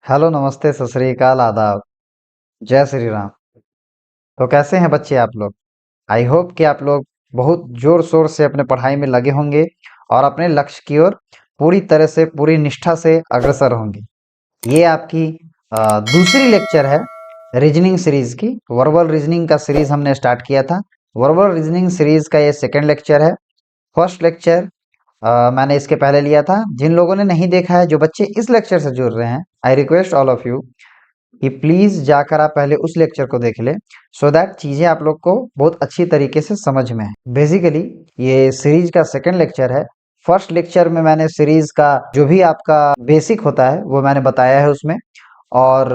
Hello, नमस्ते, सत श्री अकाल, आदाब, जय श्री राम। तो कैसे हैं बच्चे आप लोग? आई होप कि आप लोग बहुत जोर शोर से अपने पढ़ाई में लगे होंगे और अपने लक्ष्य की ओर पूरी तरह से पूरी निष्ठा से अग्रसर होंगे। ये आपकी दूसरी लेक्चर है रीजनिंग सीरीज की। वर्बल रीजनिंग का सीरीज हमने स्टार्ट किया था। वर्बल रीजनिंग सीरीज का ये सेकेंड लेक्चर है। फर्स्ट लेक्चर मैंने इसके पहले लिया था। जिन लोगों ने नहीं देखा है, जो बच्चे इस लेक्चर से जुड़ रहे हैं, I request all of you कि प्लीज जाकर आप पहले उस लेक्चर को देख ले, सो दैट चीजें आप लोग को बहुत अच्छी तरीके से समझ में आए। बेसिकली ये सीरीज का सेकंड लेक्चर है। फर्स्ट लेक्चर में मैंने सीरीज का जो भी आपका बेसिक होता है वो मैंने बताया है उसमें, और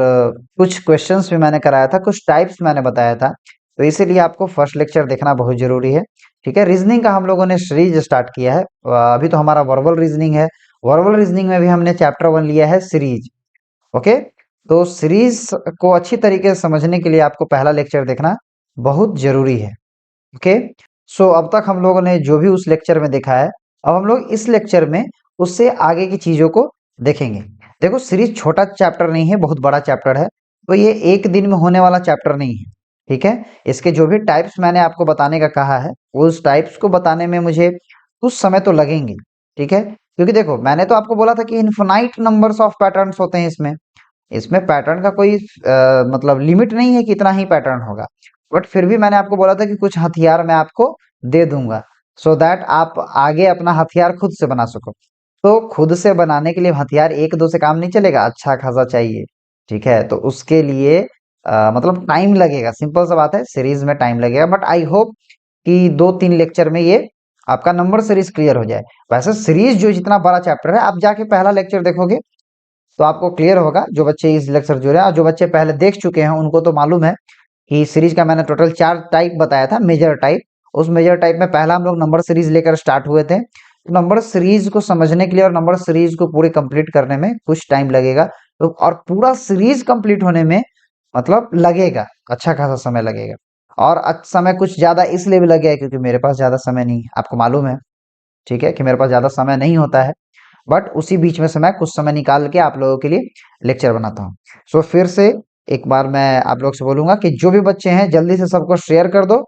कुछ क्वेश्चंस भी मैंने कराया था, कुछ टाइप्स मैंने बताया था। तो इसीलिए आपको फर्स्ट लेक्चर देखना बहुत जरूरी है। ठीक है, रीजनिंग का हम लोगों ने सीरीज स्टार्ट किया है। अभी तो हमारा वर्बल रीजनिंग है। वर्बल रीजनिंग में भी हमने चैप्टर 1 लिया है, सीरीज। ओके, तो सीरीज को अच्छी तरीके से समझने के लिए आपको पहला लेक्चर देखना बहुत जरूरी है। ओके, सो अब तक हम लोगों ने जो भी उस लेक्चर में देखा है, अब हम लोग इस लेक्चर में उससे आगे की चीजों को देखेंगे। देखो, सीरीज छोटा चैप्टर नहीं है, बहुत बड़ा चैप्टर है। तो ये एक दिन में होने वाला चैप्टर नहीं है। ठीक है, इसके जो भी टाइप्स मैंने आपको बताने का कहा है, उस टाइप्स को बताने में मुझे कुछ समय तो लगेंगे। ठीक है, क्योंकि देखो, मैंने तो आपको बोला था कि इनफिनाइट नंबर्स ऑफ पैटर्न्स होते हैं इसमें। इसमें पैटर्न का कोई मतलब लिमिट नहीं है कि इतना ही पैटर्न होगा। बट फिर भी मैंने आपको बोला था कि कुछ हथियार मैं आपको दे दूंगा, सो दैट आप आगे अपना हथियार खुद से बना सको। तो खुद से बनाने के लिए हथियार एक दो से काम नहीं चलेगा, अच्छा खासा चाहिए। ठीक है, तो उसके लिए मतलब टाइम लगेगा। सिंपल सा बात है, सीरीज में टाइम लगेगा, बट आई होप कि 2-3 लेक्चर में ये आपका नंबर सीरीज क्लियर हो जाए। वैसे सीरीज जो जितना बड़ा चैप्टर है, आप जाके पहला लेक्चर देखोगे तो आपको क्लियर होगा। जो बच्चे इस लेक्चर जुड़े हैं और जो बच्चे पहले देख चुके हैं, उनको तो मालूम है कि सीरीज का मैंने टोटल 4 टाइप बताया था, मेजर टाइप। उस मेजर टाइप में पहला हम लोग नंबर सीरीज लेकर स्टार्ट हुए थे। तो नंबर सीरीज को समझने के लिए और नंबर सीरीज को पूरे कंप्लीट करने में कुछ टाइम लगेगा। तो और पूरा सीरीज कंप्लीट होने में मतलब लगेगा, अच्छा खासा समय लगेगा। और समय कुछ ज्यादा इसलिए भी लगेगा क्योंकि मेरे पास ज्यादा समय नहीं है, आपको मालूम है। ठीक है, कि मेरे पास ज्यादा समय नहीं होता है। बट उसी बीच में से मैं कुछ समय निकाल के आप लोगों के लिए लेक्चर बनाता हूँ। सो फिर से एक बार मैं आप लोग से बोलूंगा कि जो भी बच्चे हैं, जल्दी से सबको शेयर कर दो।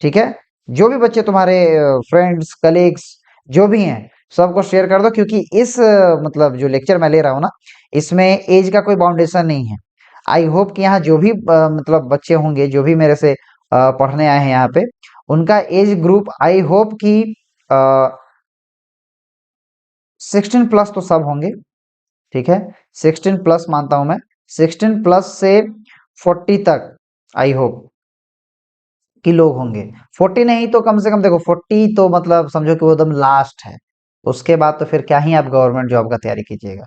ठीक है, जो भी बच्चे तुम्हारे फ्रेंड्स कलीग्स जो भी हैं, सबको शेयर कर दो, क्योंकि इस मतलब जो लेक्चर मैं ले रहा हूँ ना, इसमें एज का कोई बाउंडेशन नहीं है। आई होप कि यहाँ जो भी मतलब बच्चे होंगे, जो भी मेरे से पढ़ने आए हैं यहाँ पे, उनका एज ग्रुप आई होप कि 16 प्लस तो सब होंगे। ठीक है, 16 प्लस मानता हूं मैं। 16 प्लस से 40 तक आई होप कि लोग होंगे। 40 नहीं तो कम से कम, देखो 40 तो मतलब समझो कि वो एकदम लास्ट है। उसके बाद तो फिर क्या ही आप गवर्नमेंट जॉब का तैयारी कीजिएगा।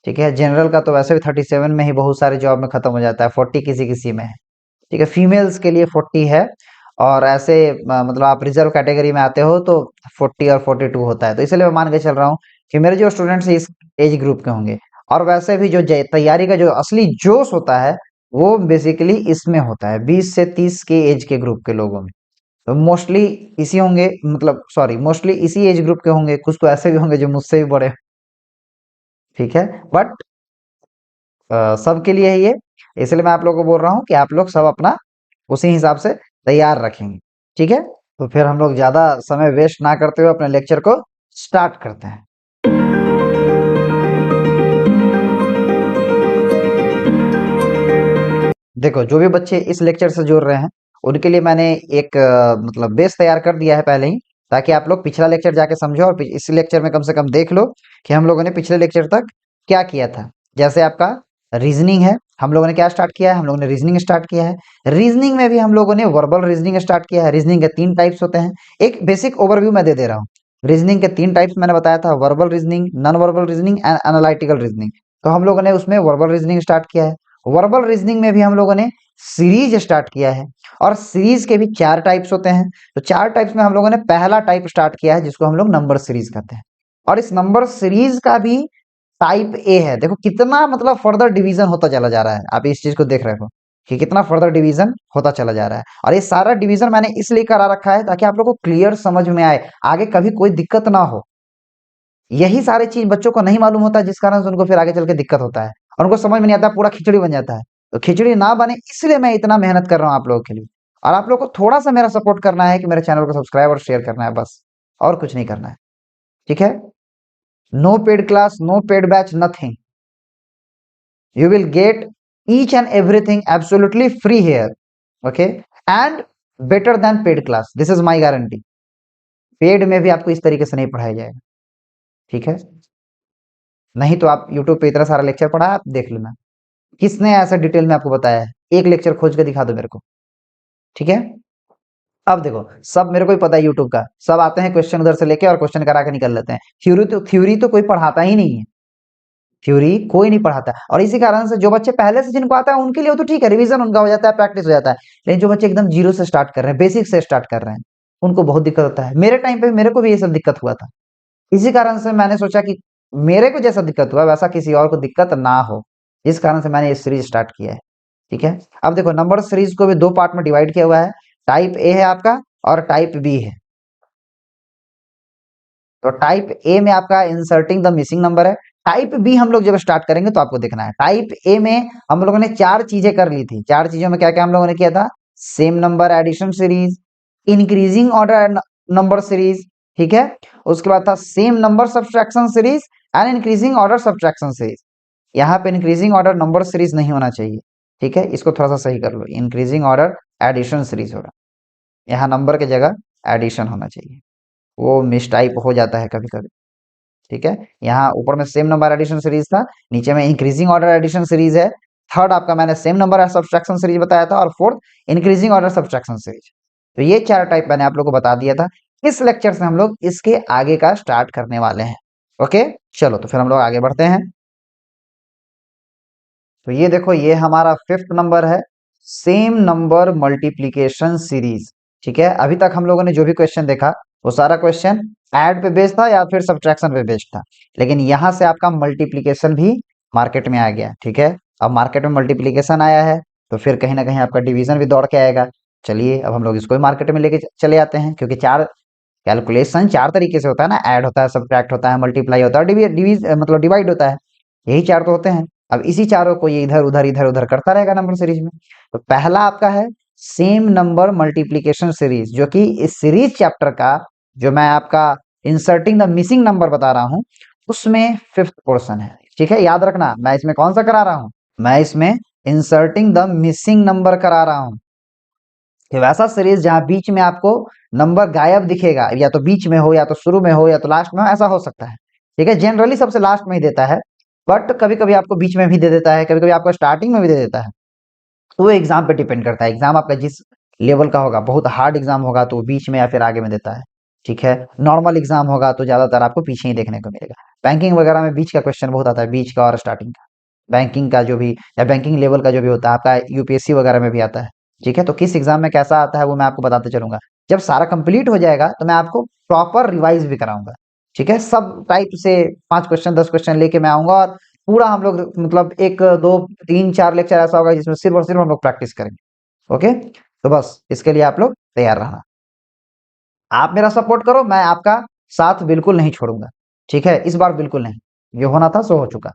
ठीक है, जनरल का तो वैसे भी 37 में ही बहुत सारे जॉब में खत्म हो जाता है, 40 किसी किसी में है। ठीक है, फीमेल्स के लिए 40 है। और ऐसे मतलब आप रिजर्व कैटेगरी में आते हो तो 40 और 42 होता है। तो इसलिए मैं मान के चल रहा हूँ कि मेरे जो स्टूडेंट्स इस एज ग्रुप के होंगे। और वैसे भी जो तैयारी का जो असली जोश होता है, वो बेसिकली इसमें होता है 20 से 30 के एज के ग्रुप के लोगों में। तो मोस्टली इसी होंगे, मतलब सॉरी, मोस्टली इसी एज ग्रुप के होंगे। कुछ तो ऐसे भी होंगे जो मुझसे भी बड़े। ठीक है, बट सबके लिए है ये। इसलिए मैं आप लोगों को बोल रहा हूँ कि आप लोग सब अपना उसी हिसाब से तैयार रखेंगे। ठीक है, तो फिर हम लोग ज्यादा समय वेस्ट ना करते हुए अपने लेक्चर को स्टार्ट करते हैं। देखो, जो भी बच्चे इस लेक्चर से जुड़ रहे हैं, उनके लिए मैंने एक मतलब बेस तैयार कर दिया है पहले ही, ताकि आप लोग पिछला लेक्चर जाके समझो और इस लेक्चर में कम से कम देख लो कि हम लोगों ने पिछले लेक्चर तक क्या किया था। जैसे आपका रीजनिंग है, हम लोगों ने क्या स्टार्ट किया है? हम लोगों ने रीजनिंग स्टार्ट किया है। रीजनिंग में भी हम लोगों ने वर्बल रीजनिंग स्टार्ट किया है। रीजनिंग के 3 टाइप्स होते हैं। एक बेसिक ओवरव्यू मैं दे रहा हूँ। रीजनिंग के 3 टाइप्स मैंने बताया था, verbal reasoning, non verbal reasoning and analytical reasoning. तो हम लोगों ने उसमें वर्बल रीजनिंग स्टार्ट किया है। वर्बल रीजनिंग में भी हम लोगों ने सीरीज स्टार्ट किया है। और सीरीज के भी 4 टाइप्स होते हैं। तो 4 टाइप्स में हम लोगों ने पहला टाइप स्टार्ट किया है, जिसको हम लोग नंबर सीरीज कहते हैं। और इस नंबर सीरीज का भी टाइप ए है। देखो कितना मतलब फर्दर डिवीजन होता चला जा रहा है। आप इस चीज को देख रहे हो कि कितना फर्दर डिवीजन होता चला जा रहा है। और ये सारा डिवीजन मैंने इसलिए करा रखा है ताकि आप लोग को क्लियर समझ में आए, आगे कभी कोई दिक्कत ना हो। यही सारी चीज बच्चों को नहीं मालूम होता, जिस कारण से उनको फिर आगे चल के दिक्कत होता है। और उनको समझ में नहीं आता, पूरा खिचड़ी बन जाता है। तो खिचड़ी ना बने इसलिए मैं इतना मेहनत कर रहा हूँ आप लोगों के लिए। और आप लोगों को थोड़ा सा मेरा सपोर्ट करना है कि मेरे चैनल को सब्सक्राइब और शेयर करना है, बस और कुछ नहीं करना है। ठीक है, no paid class, no paid batch, nothing. You will get each and everything absolutely free here, okay, and better than paid class, this is my guarantee। Paid में भी आपको इस तरीके से नहीं पढ़ाया जाएगा, ठीक है। नहीं तो आप YouTube पे इतना सारा लेक्चर पढ़ा है, आप देख लेना, किसने ऐसा डिटेल में आपको बताया है, एक लेक्चर खोज के दिखा दो मेरे को, ठीक है। अब देखो, सब मेरे को ही पता है YouTube का, सब आते हैं क्वेश्चन उधर से लेके और क्वेश्चन करा के निकल लेते हैं। थ्योरी तो कोई पढ़ाता ही नहीं है, थ्योरी कोई नहीं पढ़ाता। और इसी कारण से जो बच्चे पहले से जिनको आता है उनके लिए तो ठीक है, रिवीजन उनका हो जाता है, प्रैक्टिस हो जाता है। लेकिन जो बच्चे एकदम जीरो से स्टार्ट कर रहे हैं, बेसिक से स्टार्ट कर रहे हैं, उनको बहुत दिक्कत होता है। मेरे टाइम पे मेरे को भी ये सब दिक्कत हुआ था। इसी कारण से मैंने सोचा कि मेरे को जैसा दिक्कत हुआ वैसा किसी और को दिक्कत ना हो, इस कारण से मैंने ये सीरीज स्टार्ट किया है, ठीक है। अब देखो, नंबर सीरीज को भी दो पार्ट में डिवाइड किया हुआ है, टाइप ए है आपका और टाइप बी है। तो टाइप ए में आपका इंसर्टिंग द मिसिंग नंबर है। टाइप बी हम लोग जब स्टार्ट करेंगे तो आपको देखना है। टाइप ए में हम लोगों ने चार चीजें कर ली थी। चार चीजों में क्या क्या हम लोगों ने किया था? Same number addition series, increasing order number series, ठीक है। उसके बाद था same number subtraction series and increasing order subtraction series. यहाँ पे इंक्रीजिंग ऑर्डर नंबर सीरीज नहीं होना चाहिए, ठीक है, इसको थोड़ा सा सही कर लो। इंक्रीजिंग ऑर्डर एडिशन सीरीज होगा, यहाँ नंबर की जगह एडिशन होना चाहिए, वो मिस टाइप हो जाता है कभी कभी, ठीक है। यहाँ ऊपर में सेम नंबर एडिशन सीरीज था, नीचे में इंक्रीजिंग ऑर्डर एडिशन सीरीज है। थर्ड आपका मैंने सेम नंबर सब्सट्रैक्शन सीरीज बताया था, और fourth increasing order subtraction series. तो ये चार टाइप मैंने आप लोग को बता दिया था। इस लेक्चर से हम लोग इसके आगे का स्टार्ट करने वाले हैं। ओके, चलो तो फिर हम लोग आगे बढ़ते हैं। तो ये देखो, ये हमारा फिफ्थ नंबर है, सेम नंबर मल्टीप्लीकेशन सीरीज, ठीक है। अभी तक हम लोगों ने जो भी क्वेश्चन देखा वो सारा क्वेश्चन ऐड पे बेस्ड था या फिर सब्ट्रैक्शन पे बेस्ड था, लेकिन यहाँ से आपका मल्टीप्लीकेशन भी मार्केट में आ गया, ठीक है। अब मार्केट में मल्टीप्लीकेशन आया है तो फिर कहीं ना कहीं आपका डिवीजन भी दौड़ के आएगा। चलिए अब हम लोग इसको भी मार्केट में लेके चले आते हैं, क्योंकि चार कैलकुलेशन चार तरीके से होता है ना, ऐड होता है, सब्ट्रैक्ट होता है, मल्टीप्लाई होता है, मतलब डिवाइड होता है, यही चार तो होते हैं। अब इसी चारों को ये इधर उधर करता रहेगा नंबर सीरीज में। तो पहला आपका है सेम नंबर मल्टीप्लीकेशन सीरीज, जो कि इस सीरीज चैप्टर का जो मैं आपका इंसर्टिंग द मिसिंग नंबर बता रहा हूं उसमें फिफ्थ पोर्शन है, ठीक है। याद रखना, मैं इसमें कौन सा करा रहा हूं? मैं इसमें इंसर्टिंग द मिसिंग नंबर करा रहा हूं। कि वैसा सीरीज जहां बीच में आपको नंबर गायब दिखेगा, या तो बीच में हो, या तो शुरू में हो, या तो लास्ट में हो, ऐसा हो सकता है, ठीक है। जनरली सबसे लास्ट में ही देता है, बट कभी कभी आपको बीच में भी दे देता है, कभी कभी आपको स्टार्टिंग में भी दे देता है। तो वो एग्जाम पे डिपेंड करता है, एग्जाम आपका जिस लेवल का होगा, बहुत हार्ड एग्जाम होगा तो बीच में या फिर आगे में देता है, ठीक है। नॉर्मल एग्जाम होगा तो ज्यादातर आपको पीछे ही देखने को मिलेगा। बैंकिंग वगैरह में बीच का क्वेश्चन बहुत आता है, बीच का और स्टार्टिंग का, बैंकिंग का जो भी या बैंकिंग लेवल का जो भी होता है आपका, यूपीएससी वगैरह में भी आता है, ठीक है। तो किस एग्जाम में कैसा आता है वो मैं आपको बताते चलूंगा। जब सारा कंप्लीट हो जाएगा तो मैं आपको प्रॉपर रिवाइज भी कराऊंगा, ठीक है। सब टाइप से 5 क्वेश्चन 10 क्वेश्चन लेके मैं आऊंगा, और पूरा हम लोग मतलब 1 2 3 4 लेक्चर ऐसा होगा जिसमें सिर्फ और सिर्फ हम लोग प्रैक्टिस करेंगे। ओके, तो बस इसके लिए आप लोग तैयार रहना। आप मेरा सपोर्ट करो, मैं आपका साथ बिल्कुल नहीं छोड़ूंगा, ठीक है। इस बार बिल्कुल नहीं, जो होना था सो हो चुका।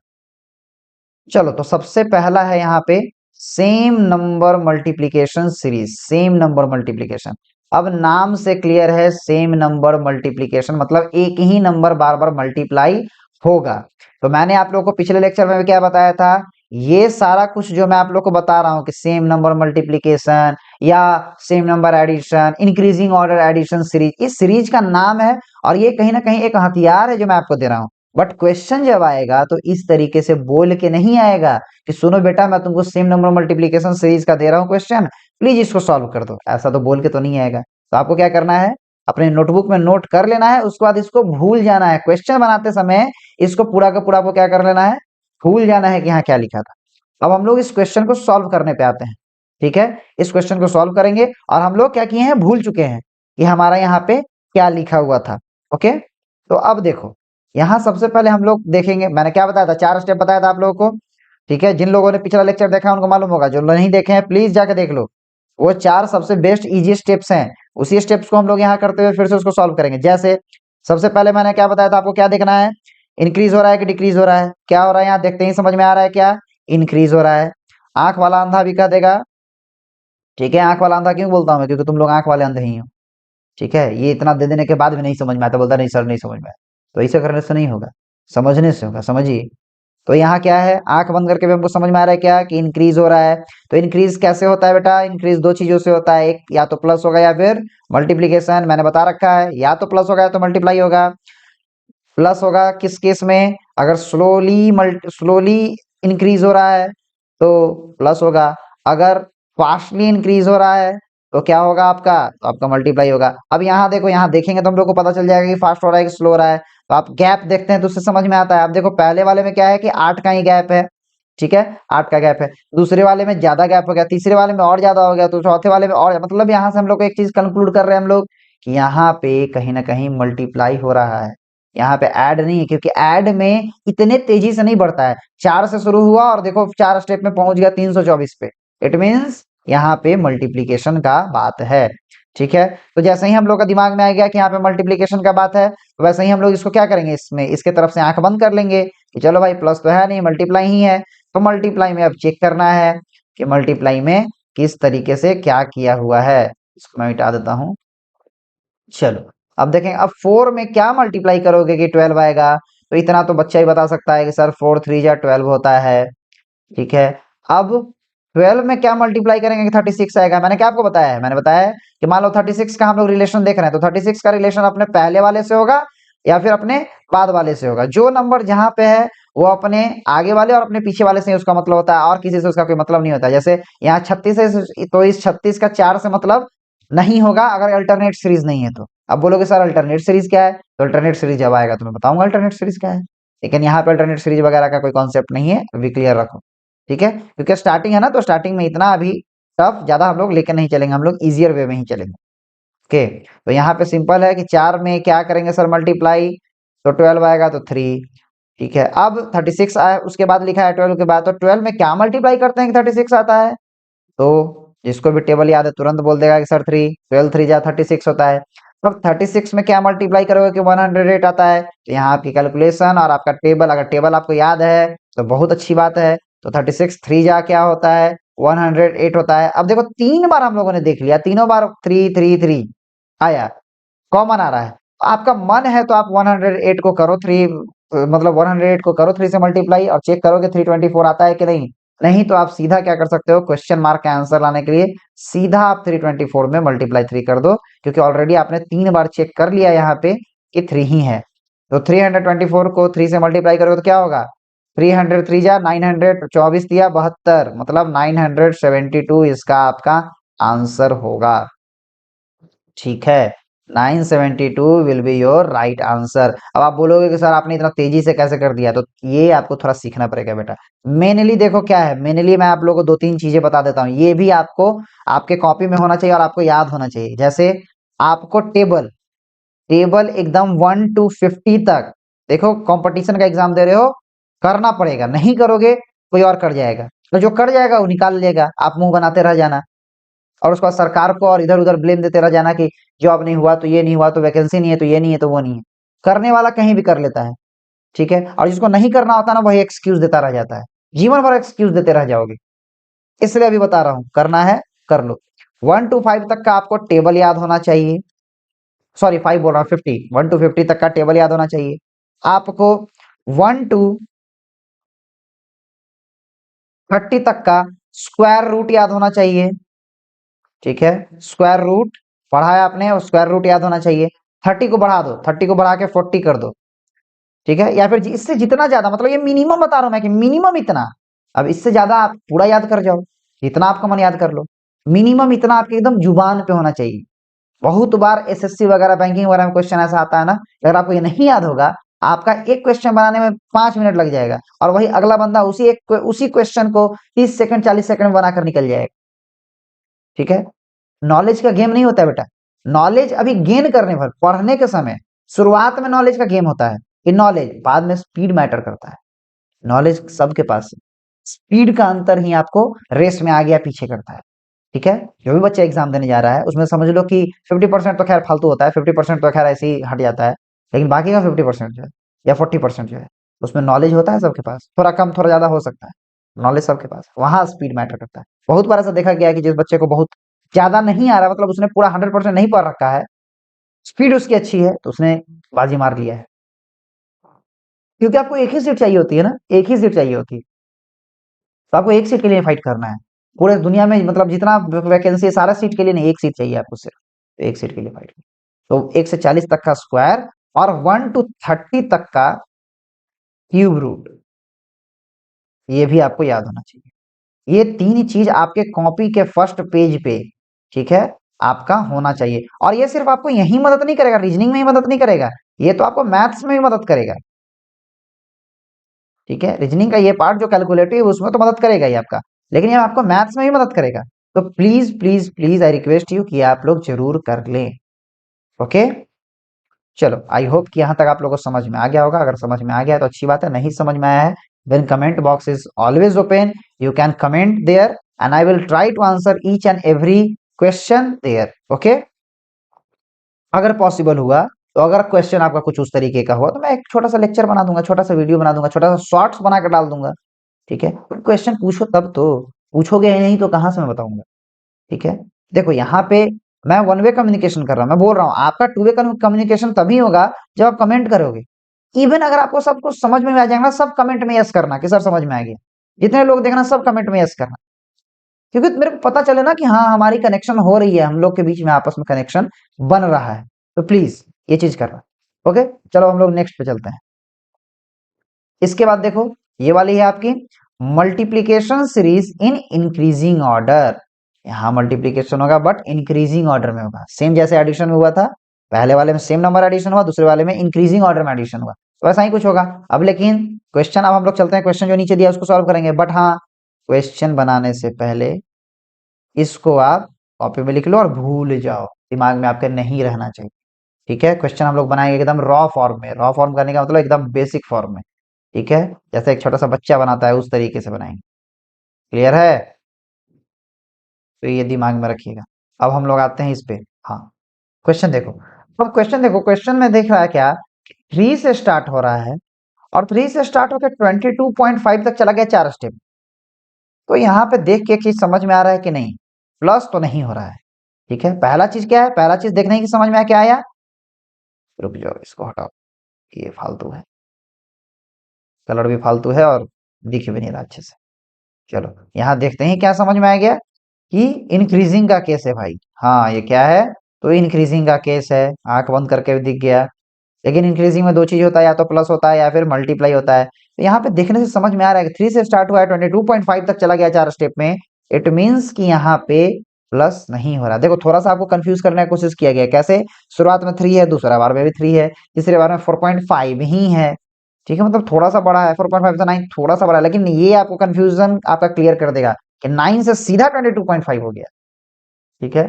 चलो तो सबसे पहला है यहाँ पे same number multiplication series, same number multiplication. अब नाम से क्लियर है, सेम नंबर मल्टीप्लीकेशन मतलब एक ही नंबर बार बार मल्टीप्लाई होगा। तो मैंने आप लोगों को पिछले लेक्चर में क्या बताया था, ये सारा कुछ जो मैं आप लोग को बता रहा हूं कि सेम नंबर मल्टीप्लीकेशन या same number addition, increasing order addition series, इस सीरीज का नाम है, और ये कहीं ना कहीं एक हथियार है जो मैं आपको दे रहा हूं। बट क्वेश्चन जब आएगा तो इस तरीके से बोल के नहीं आएगा कि सुनो बेटा मैं तुमको सेम नंबर मल्टीप्लीकेशन सीरीज का दे रहा हूँ क्वेश्चन, प्लीज इसको सॉल्व कर दो, ऐसा तो बोल के तो नहीं आएगा। तो आपको क्या करना है, अपने नोटबुक में नोट कर लेना है, उसके बाद इसको भूल जाना है। क्वेश्चन बनाते समय इसको पूरा का पूरा आपको क्या कर लेना है, भूल जाना है कि यहाँ क्या लिखा था। अब हम लोग इस क्वेश्चन को सॉल्व करने पे आते हैं, ठीक है। इस क्वेश्चन को सॉल्व करेंगे, और हम लोग क्या किए हैं, भूल चुके हैं कि हमारा यहाँ पे क्या लिखा हुआ था। ओके, तो अब देखो, यहाँ सबसे पहले हम लोग देखेंगे, मैंने क्या बताया था, 4 स्टेप बताया था आप लोगों को, ठीक है। जिन लोगों ने पिछला लेक्चर देखा है उनको मालूम होगा, जो नहीं देखे हैं प्लीज जाके देख लो। वो 4 सबसे बेस्ट इजी स्टेप्स हैं, उसी स्टेप्स को हम लोग यहाँ करते हुए फिर से उसको सॉल्व करेंगे। जैसे सबसे पहले मैंने क्या बताया था, आपको क्या देखना है, इंक्रीज हो रहा है कि डिक्रीज हो रहा है, क्या हो रहा है यहाँ देखते ही समझ में आ रहा है क्या, इंक्रीज हो रहा है। आंख वाला अंधा भी कह देगा, ठीक है, आंख वाला अंधा क्यों बोलता हूँ मैं, क्योंकि तुम लोग आंख वाले अंधे ही हो, ठीक है। ये इतना दे देने के बाद भी नहीं समझ में आता, बोलता नहीं सर नहीं समझ में आया। तो ऐसे करने से नहीं होगा, समझने से होगा, समझिए। तो यहाँ क्या है, आंख बंद करके भी हमको समझ में आ रहा है क्या, कि इंक्रीज हो रहा है। तो इंक्रीज कैसे होता है बेटा, इंक्रीज दो चीजों से होता है, एक या तो प्लस होगा या फिर मल्टीप्लीकेशन, मैंने बता रखा है, या तो प्लस होगा या तो मल्टीप्लाई होगा। प्लस होगा किस केस में, अगर स्लोली इंक्रीज हो रहा है तो प्लस होगा, अगर फास्टली इंक्रीज हो रहा है तो क्या होगा आपका, तो आपका मल्टीप्लाई होगा। अब यहाँ देखो, यहाँ देखेंगे तो हम लोग को पता चल जाएगा कि फास्ट हो रहा है कि स्लो हो रहा है। तो आप गैप देखते हैं तो उससे समझ में आता है। आप देखो पहले वाले में क्या है कि 8 का ही गैप है, ठीक है, 8 का गैप है। दूसरे वाले में ज्यादा गैप हो गया, तीसरे वाले में और ज्यादा हो गया, तो चौथे वाले में और, मतलब यहाँ से हम लोग को एक चीज कंक्लूड कर रहे हैं हम लोग, कि यहाँ पे कहीं ना कहीं मल्टीप्लाई हो रहा है, यहाँ पे ऐड नहीं है, क्योंकि ऐड में इतने तेजी से नहीं बढ़ता है। 4 से शुरू हुआ और देखो 4 स्टेप में पहुंच गया 324 पे, इट मीन्स यहाँ पे मल्टीप्लीकेशन का बात है, ठीक है। तो जैसे ही हम लोग का दिमाग में आ गया कि यहाँ पे मल्टीप्लीकेशन का बात है, तो वैसे ही हम लोग इसको क्या करेंगे, इसमें इसके तरफ से आंख बंद कर लेंगे कि चलो भाई प्लस तो है नहीं, मल्टीप्लाई ही है। तो मल्टीप्लाई में अब चेक करना है कि मल्टीप्लाई में किस तरीके से क्या किया हुआ है। इसको मैं मिटा देता हूँ। चलो अब देखें, अब 4 में क्या मल्टीप्लाई करोगे कि 12 आएगा। तो इतना तो बच्चा ही बता सकता है कि सर 4 3 जा 12 होता है, ठीक है। अब 12 में क्या मल्टीप्लाई करेंगे कि 36 आएगा। मैंने क्या आपको बताया है, मैंने बताया है कि मान लो 36 का हम लोग रिलेशन देख रहे हैं, तो 36 का रिलेशन अपने पहले वाले से होगा या फिर अपने बाद वाले से होगा। जो नंबर जहां पे है वो अपने आगे वाले और अपने पीछे वाले से उसका मतलब होता है, और किसी से उसका कोई मतलब नहीं होता। जैसे यहाँ 36 है तो इस 36 का 4 से मतलब नहीं होगा अगर अल्टरनेट सीरीज नहीं है तो। अब बोलोगे सर अल्टरनेट सीरीज क्या है, तो अल्टरनेट सीरीज जब आएगा तो मैं बताऊंगा अल्टरनेट सीरीज क्या है। लेकिन यहाँ पे अल्टरनेट सीरीज वगैरह का कोई कॉन्सेप्ट नहीं है, अभी क्लियर रखो, ठीक है। क्योंकि स्टार्टिंग है ना, तो स्टार्टिंग में इतना अभी टफ ज्यादा हम लोग लेकर नहीं चलेंगे, हम लोग इजियर वे में ही चलेंगे, ओके। तो यहाँ पे सिंपल है कि 4 में क्या करेंगे सर मल्टीप्लाई, तो 12 आएगा तो 3, ठीक है। अब 36 आया, उसके बाद लिखा है 12 के बाद, तो 12 में क्या मल्टीप्लाई करते हैं कि 36 आता है। तो जिसको भी टेबल याद है तुरंत बोल देगा कि सर 3 12 3 जा 36 होता है। तो 36 में क्या मल्टीप्लाई करोगे कि 108 आता है। तो यहाँ आपकी कैलकुलेशन और आपका टेबल, अगर टेबल आपको याद है तो बहुत अच्छी बात है। तो 36 3 जा क्या होता है, 108 होता है। अब देखो 3 बार हम लोगों ने देख लिया, तीनों बार 3 3 3 आया, कॉमन आ रहा है। आपका मन है तो आप 108 को करो 3, मतलब 108 को करो 3 से मल्टीप्लाई और चेक करो कि 324 आता है कि नहीं। नहीं तो आप सीधा क्या कर सकते हो, क्वेश्चन मार्क का आंसर लाने के लिए सीधा आप 324 में मल्टीप्लाई 3 कर दो, क्योंकि ऑलरेडी आपने 3 बार चेक कर लिया यहाँ पे कि 3 ही है। तो 324 को 3 से मल्टीप्लाई करोगे तो क्या होगा, 303 जा 900, 24 दिया 72, मतलब 972 इसका आपका आंसर होगा, ठीक है। 972 will be your right answer. अब आप बोलोगे कि सर आपने इतना तेजी से कैसे कर दिया, तो ये आपको थोड़ा सीखना पड़ेगा बेटा। मेनली देखो क्या है, मेनली मैं आप लोगों को 2-3 चीजें बता देता हूँ, ये भी आपको आपके कॉपी में होना चाहिए और आपको याद होना चाहिए। जैसे आपको टेबल टेबल एकदम 1 to 50 तक, देखो कंपटीशन का एग्जाम दे रहे हो, करना पड़ेगा, नहीं करोगे कोई और कर जाएगा, तो जो कर जाएगा वो निकाल लेगा, आप मुंह बनाते रह जाना। और उसके बाद सरकार को और इधर उधर ब्लेम देते रह जाना कि जॉब नहीं हुआ तो ये नहीं हुआ, तो वैकेंसी नहीं है, तो ये नहीं है, तो वो नहीं है। करने वाला कहीं भी कर लेता है, ठीक है। और जिसको नहीं करना होता ना, वही एक्सक्यूज देता रह जाता है, जीवन भर एक्सक्यूज देते रह जाओगे। इसलिए अभी बता रहा हूं, करना है कर लो। 1 to 5 तक का आपको टेबल याद होना चाहिए, सॉरी 5 बोल रहा हूँ, 50, 1 to 50 तक का टेबल याद होना चाहिए आपको। 1 to 30 तक का स्क्वायर रूट याद होना चाहिए, ठीक है। स्क्वायर रूट पढ़ा है आपने, और स्क्वायर रूट याद होना चाहिए। 30 को बढ़ा दो, 30 को बढ़ा के 40 कर दो, ठीक है। या फिर इससे जितना ज्यादा, मतलब ये मिनिमम बता रहा हूं मैं कि मिनिमम इतना। अब इससे ज्यादा आप पूरा याद कर जाओ, इतना आपका मन याद कर लो, मिनिमम इतना आपके एकदम जुबान पे होना चाहिए। बहुत बार एसएससी वगैरह बैंकिंग वगैरह में क्वेश्चन ऐसा आता है ना, अगर आपको ये नहीं याद होगा, आपका एक क्वेश्चन बनाने में 5 मिनट लग जाएगा, और वही अगला बंदा उसी क्वेश्चन को 30 सेकंड 40 सेकंड में बनाकर निकल जाएगा, ठीक है। नॉलेज का गेम नहीं होता है बेटा, नॉलेज अभी गेन करने पर, पढ़ने के समय शुरुआत में नॉलेज का गेम होता है कि नॉलेज, बाद में स्पीड मैटर करता है। नॉलेज सबके पास है, स्पीड का अंतर ही आपको रेस में आगे या पीछे करता है, ठीक है। जो भी बच्चा एग्जाम देने जा रहा है उसमें समझ लो कि 50% तो खैर फालतू होता है, 50% तो खैर ऐसे ही हट जाता है, लेकिन बाकी का 50% जो है या 40% जो है, उसमें नॉलेज होता है सबके पास, थोड़ा कम थोड़ा ज्यादा हो सकता है, नॉलेज सबके पास, वहां स्पीड मैटर करता है। बहुत बार ऐसा देखा गया है कि जिस बच्चे को बहुत ज्यादा नहीं आ रहा, मतलब उसने पूरा 100% नहीं पढ़ रखा है, स्पीड उसकी अच्छी है, तो उसने बाजी मार लिया है। क्योंकि आपको एक ही सीट चाहिए होती है ना, एक ही सीट चाहिए होती है, तो आपको एक सीट के लिए फाइट करना है। पूरे दुनिया में मतलब जितना वैकेंसी है, सारा सीट के लिए नहीं, एक सीट चाहिए आपको सिर्फ, तो एक सीट के लिए फाइट। तो 1 से 40 तक का स्क्वायर और 1 to 30 तक का क्यूब रूट, ये भी आपको याद होना चाहिए। ये तीन चीज आपके कॉपी के फर्स्ट पेज पे, ठीक है, आपका होना चाहिए। और ये सिर्फ आपको यही मदद नहीं करेगा, रीजनिंग में ही मदद नहीं करेगा, ये तो आपको मैथ्स में भी मदद करेगा। ठीक है, रीजनिंग का ये पार्ट जो कैलकुलेटिव है उसमें तो मदद करेगा ही आपका, लेकिन ये आपको मैथ्स में भी मदद करेगा। तो please please please I request you कि आप लोग जरूर कर लें। ओके, चलो आई होप कि यहाँ तक आप लोगों को समझ में आ गया होगा। अगर समझ में आ गया तो अच्छी बात है, नहीं समझ में आया है then comment box is always open, you can comment there and I will try to answer each and every question there. Okay, अगर पॉसिबल हुआ तो अगर क्वेश्चन आपका कुछ उस तरीके का हुआ तो मैं एक छोटा सा लेक्चर बना दूंगा, छोटा सा वीडियो बना दूंगा, छोटा सा शॉर्ट्स बना कर डाल दूंगा। ठीक है, क्वेश्चन पूछो तब तो, पूछोगे ही नहीं तो कहाँ से मैं बताऊंगा। ठीक है, देखो यहाँ पे मैं वन वे कम्युनिकेशन कर रहा हूँ, मैं बोल रहा हूँ आपका टू वे कम्युनिकेशन तभी होगा जब आप कमेंट करोगे। इवन अगर आपको सब कुछ समझ में आ जाएगा, सब कमेंट में यस करना कि सर समझ में आ गया, जितने लोग देखना सब कमेंट में यस करना, क्योंकि मेरे को पता चले ना कि हाँ हमारी कनेक्शन हो रही है, हम लोग के बीच में आपस में कनेक्शन बन रहा है। तो प्लीज ये चीज करना। ओके, चलो हम लोग नेक्स्ट पे चलते हैं। इसके बाद देखो ये वाली है आपकी multiplication series in increasing order. यहाँ मल्टीप्लीकेशन होगा बट इंक्रीजिंग ऑर्डर में होगा, सेम जैसे एडिशन में हुआ था, पहले वाले में सेम नंबर एडिशन हुआ, दूसरे वाले में इंक्रीजिंग ऑर्डर में एडिशन हुआ, तो ऐसा ही कुछ होगा। अब लेकिन क्वेश्चन, अब हम लोग चलते हैं क्वेश्चन जो नीचे दिया उसको सॉल्व करेंगे, बट हाँ क्वेश्चन बनाने से पहले इसको आप कॉपी में लिख लो और भूल जाओ, दिमाग में आपके नहीं रहना चाहिए। ठीक है, क्वेश्चन हम लोग बनाएंगे एकदम रॉ फॉर्म में, रॉ फॉर्म करने का मतलब एकदम बेसिक फॉर्म में। ठीक है, जैसे एक छोटा सा बच्चा बनाता है उस तरीके से बनाएंगे। क्लियर है, तो ये दिमाग में रखिएगा। अब हम लोग आते हैं इस पे। हाँ, क्वेश्चन देखो, अब क्वेश्चन देखो, क्वेश्चन में देख रहा है क्या, 3 से स्टार्ट हो रहा है और 3 से स्टार्ट होकर 22.5 तक चला गया 4 स्टेप। तो यहाँ पे देख के चीज समझ में आ रहा है कि नहीं, प्लस तो नहीं हो रहा है। ठीक है, पहला चीज क्या है, पहला चीज देखने की समझ में आया क्या आया, रुक जाओ इसको हटाओ, ये फालतू है, कलर भी फालतू है और दिख भी नहीं रहा अच्छे से। चलो यहाँ देखते हैं क्या समझ में आ गया कि इंक्रीजिंग का केस है भाई। हाँ ये क्या है, तो इंक्रीजिंग का केस है, आंख बंद करके भी दिख गया। लेकिन इंक्रीजिंग में दो चीज होता है, या तो प्लस होता है या फिर मल्टीप्लाई होता है। तो यहाँ पे देखने से समझ में आ रहा है कि 3 से स्टार्ट हुआ है, 22.5 तक चला गया 4 स्टेप में, इट मीन्स कि यहाँ पे प्लस नहीं हो रहा। देखो थोड़ा सा आपको कंफ्यूज करने की कोशिश किया गया, कैसे, शुरुआत में 3 है, दूसरा बार में भी 3 है, तीसरे बार में 4.5 ही है। ठीक है, मतलब थोड़ा सा बड़ा है, 4.5 से 9 थोड़ा सा बड़ा है, लेकिन ये आपको कंफ्यूजन आपका क्लियर कर देगा कि 9 से सीधा 22.5 हो गया। ठीक है,